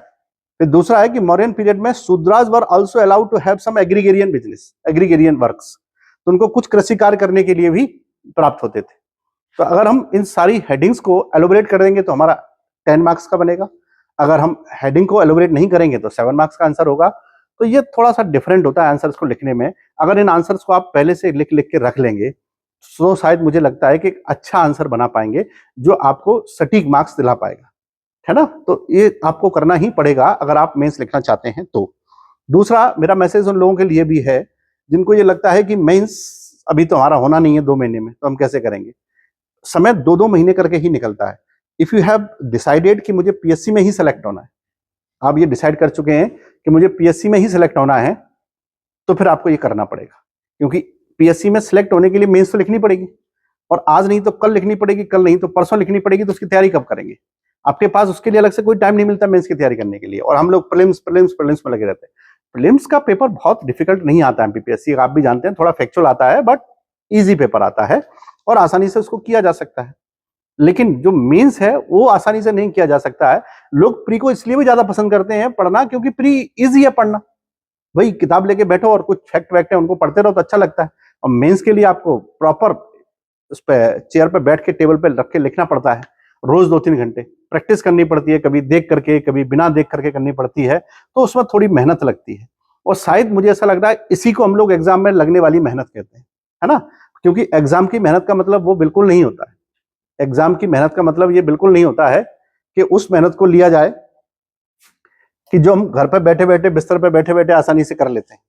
फिर दूसरा है कि मौर्यन पीरियड में Shudras were also allowed to have some agrarian business, agrarian works. तो उनको कुछ कृषि कार्य करने के लिए भी प्राप्त होते थे। तो अगर हम इन सारी हेडिंग्स को एलोबरेट कर देंगे तो हमारा 10 मार्क्स का बनेगा। अगर हम हेडिंग को एलोबरेट नहीं करेंगे तो 7 मार्क्स का आंसर होगा। तो ये थोड़ा सा डिफरेंट होता है आंसर्स को लिखने में। अगर इन आंसर्स को आप पहले से लिख लिख के रख लेंगे तो शायद मुझे लगता है कि एक अच्छा आंसर बना पाएंगे जो आपको सटीक मार्क्स दिला पाएगा, है ना। तो ये आपको करना ही पड़ेगा अगर आप मेंस लिखना चाहते हैं तो। दूसरा मेरा मैसेज उन लोगों के लिए भी है जिनको ये लगता है कि मेंस अभी तो हमारा होना नहीं है 2 महीने में, तो हम कैसे करेंगे। समय 2-2 महीने करके ही निकलता है। इफ यू हैव डिसाइडेड कि मुझे पीएससी में ही सेलेक्ट होना है, आप ये डिसाइड कर चुके हैं कि मुझे पीएससी में ही सिलेक्ट होना है, तो फिर आपको ये करना पड़ेगा, क्योंकि पीएससी में सिलेक्ट होने के लिए मेंस तो लिखनी पड़ेगी, और आज नहीं तो कल लिखनी पड़ेगी, कल नहीं तो परसों लिखनी पड़ेगी। तो उसकी तैयारी कब करेंगे। आपके पास उसके लिए अलग से कोई टाइम नहीं मिलता मेंस की तैयारी करने के लिए, और हम लोग प्रीलिम्स में लगे रहते हैं। प्रीलिम्स का पेपर बहुत डिफिकल्ट नहीं आता है एमपीपीएससी, आप भी जानते हैं, थोड़ा फैक्चुअल आता है, बट इजी पेपर आता है और आसानी से उसको किया जा सकता है। लेकिन जो मेंस है वो आसानी से नहीं किया जा सकता है। लोग प्री को इसलिए भी ज्यादा पसंद करते हैं पढ़ना क्योंकि प्री इजी है पढ़ना, वही किताब लेके बैठो और कुछ फैक्ट वैक्ट है उनको पढ़ते रहो तो अच्छा लगता है। और मेंस के लिए आपको प्रॉपर उस पर चेयर पर बैठ के टेबल पे रख के लिखना पड़ता है, रोज 2-3 घंटे प्रैक्टिस करनी पड़ती है, कभी देख करके कभी बिना देख करके करनी पड़ती है, तो उसमें थोड़ी मेहनत लगती है। और शायद मुझे ऐसा लग रहा है इसी को हम लोग एग्जाम में लगने वाली मेहनत कहते हैं, है ना। क्योंकि एग्जाम की मेहनत का मतलब वो बिल्कुल नहीं होता है। एग्जाम की मेहनत का मतलब ये बिल्कुल नहीं होता है कि उस मेहनत को लिया जाए कि जो हम घर पर बैठे बैठे बिस्तर पर बैठे बैठे आसानी से कर लेते हैं।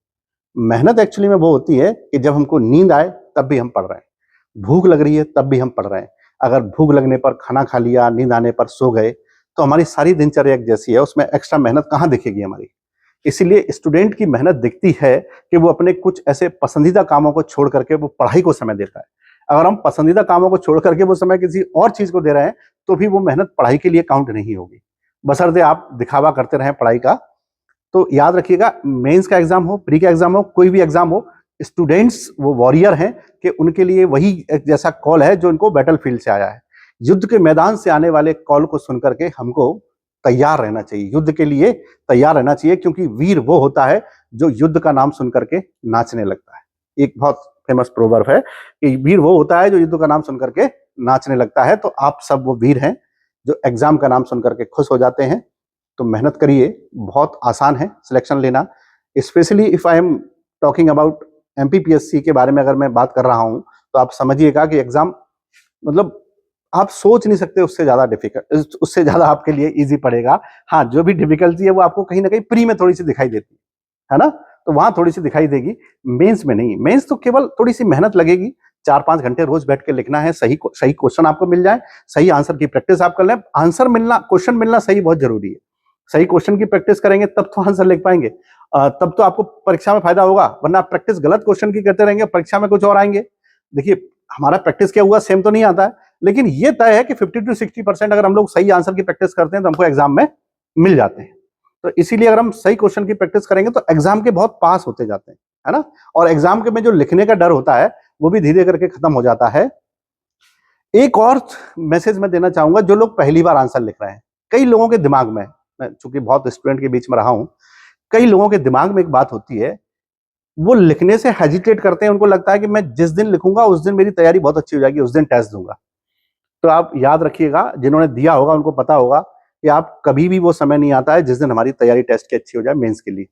मेहनत एक्चुअली में वो होती है कि जब हमको नींद आए तब भी हम पढ़ रहे हैं, भूख लग रही है तब भी हम पढ़ रहे हैं। अगर भूख लगने पर खाना खा लिया, नींद आने पर सो गए, तो हमारी सारी दिनचर्या एक जैसी है, उसमें एक्स्ट्रा मेहनत कहाँ दिखेगी हमारी। इसीलिए स्टूडेंट की मेहनत दिखती है कि वो अपने कुछ ऐसे पसंदीदा कामों को छोड़ करके वो पढ़ाई को समय देता है। अगर हम पसंदीदा कामों को छोड़ करके वो समय किसी और चीज को दे रहे हैं तो भी वो मेहनत पढ़ाई के लिए काउंट नहीं होगी, बशर्ते आप दिखावा करते रहें पढ़ाई का। तो याद रखिएगा, मेंस का एग्जाम हो, प्री का एग्जाम हो, कोई भी एग्जाम हो, स्टूडेंट्स वो वॉरियर हैं कि उनके लिए वही एक जैसा कॉल है जो इनको बैटलफील्ड से आया है। युद्ध के मैदान से आने वाले कॉल को सुनकर के हमको तैयार रहना चाहिए, युद्ध के लिए तैयार रहना चाहिए, क्योंकि वीर वो होता है जो युद्ध का नाम सुनकर के नाचने लगता है। एक बहुत फेमस प्रोवर्ब है कि वीर वो होता है जो युद्ध का नाम सुनकर के नाचने लगता है। तो आप सब वो वीर हैं जो एग्जाम का नाम सुनकर के खुश हो जाते हैं। तो मेहनत करिए, बहुत आसान है सिलेक्शन लेना। Specially if I am talking about MPPSC के बारे में अगर मैं बात कर रहा हूं तो आप समझिएगा कि एग्जाम मतलब आप सोच नहीं सकते उससे ज्यादा डिफिकल्ट, उससे ज्यादा आपके लिए इजी पड़ेगा। हाँ, जो भी डिफिकल्टी है वो आपको कहीं ना कहीं प्री में थोड़ी सी दिखाई देती है ना, तो वहां थोड़ी सी दिखाई देगी, मेंस में नहीं। मेंस तो केवल थोड़ी सी मेहनत लगेगी, 4-5 घंटे रोज बैठ के लिखना है, सही सही क्वेश्चन आपको मिल जाए, सही आंसर की प्रैक्टिस आप कर लें। आंसर मिलना, क्वेश्चन मिलना सही बहुत जरूरी है। सही क्वेश्चन की प्रैक्टिस करेंगे तब तो आंसर लिख पाएंगे, तब तो आपको परीक्षा में फायदा होगा। वरना आप प्रैक्टिस गलत क्वेश्चन की करते रहेंगे, परीक्षा में कुछ और आएंगे। देखिए, हमारा प्रैक्टिस क्या हुआ सेम तो नहीं आता है, लेकिन ये तय है कि 50 से 60% अगर हम लोग सही आंसर की प्रैक्टिस करते हैं तो हमको एग्जाम में मिल जाते हैं। तो इसीलिए अगर हम सही क्वेश्चन की प्रैक्टिस करेंगे तो एग्जाम के बहुत पास होते जाते हैं, है ना। और एग्जाम के में जो लिखने का डर होता है वो भी धीरे करके खत्म हो जाता है। एक और मैसेज मैं देना चाहूंगा, जो लोग पहली बार आंसर लिख रहे हैं, कई लोगों के दिमाग में, मैं चूंकि बहुत स्टूडेंट के बीच में रहा हूं, कई लोगों के दिमाग में एक बात होती है, वो लिखने से हेजिटेट करते हैं। उनको लगता है कि मैं जिस दिन लिखूंगा उस दिन मेरी तैयारी बहुत अच्छी हो जाएगी, उस दिन टेस्ट दूंगा। तो आप याद रखिएगा, जिन्होंने दिया होगा उनको पता होगा कि आप कभी भी वो समय नहीं आता है जिस दिन हमारी तैयारी टेस्ट की अच्छी हो जाए मेंस के लिए।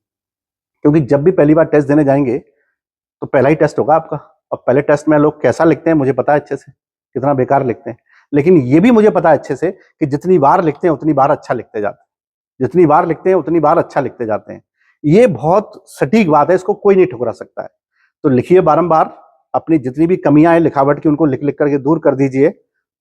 क्योंकि जब भी पहली बार टेस्ट देने जाएंगे तो पहला ही टेस्ट होगा आपका। और पहले टेस्ट में लोग कैसा लिखते हैं मुझे पता है अच्छे से, कितना बेकार लिखते हैं। लेकिन ये भी मुझे पता है अच्छे से कि जितनी बार लिखते हैं उतनी बार अच्छा लिखते जाते हैं, जितनी बार लिखते हैं उतनी बार अच्छा लिखते जाते हैं। ये बहुत सटीक बात है, इसको कोई नहीं ठुकरा सकता है। तो लिखिए बारंबार, अपनी जितनी भी कमियां हैं लिखावट की उनको लिख लिख करके दूर कर दीजिए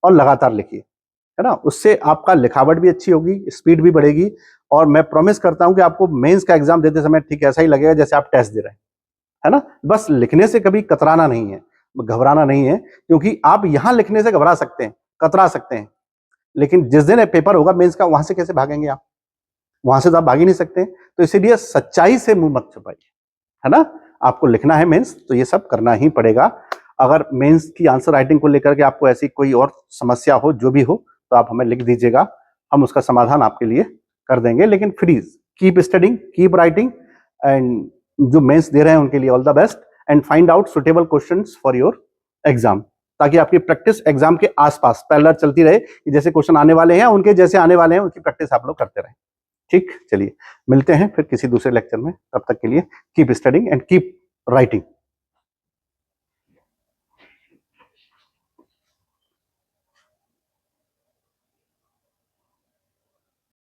और लगातार लिखिए, है ना। उससे आपका लिखावट भी अच्छी होगी, स्पीड भी बढ़ेगी। और मैं प्रॉमिस करता हूं कि आपको मेंस का एग्जाम देते समय ठीक ऐसा ही लगेगा जैसे आप टेस्ट दे रहे हैं, है ना। बस लिखने से कभी कतराना नहीं है, घबराना नहीं है, क्योंकि आप यहां लिखने से घबरा सकते हैं, कतरा सकते हैं, लेकिन जिस दिन पेपर होगा मेंस का, वहां से कैसे भागेंगे आप? वहां से तो आप भाग ही नहीं सकते। तो इसीलिए सच्चाई से मुंह मत छुपाइए, है ना। आपको लिखना है मेंस तो ये सब करना ही पड़ेगा। अगर मेंस की आंसर राइटिंग को लेकर के आपको ऐसी कोई और समस्या हो, जो भी हो, तो आप हमें लिख दीजिएगा, हम उसका समाधान आपके लिए कर देंगे। लेकिन please keep studying, keep writing, and जो मेंस दे रहे हैं उनके लिए all the best, and find out suitable questions for your exam, ताकि आपकी प्रैक्टिस एग्जाम के आसपास पैरेलल चलती रहे, कि जैसे क्वेश्चन आने वाले हैं उनके जैसे आने वाले हैं उनकी प्रैक्टिस आप लोग करते रहें। ठीक, चलिए मिलते हैं फिर किसी दूसरे लेक्चर में। तब तक के लिए keep studying and keep writing.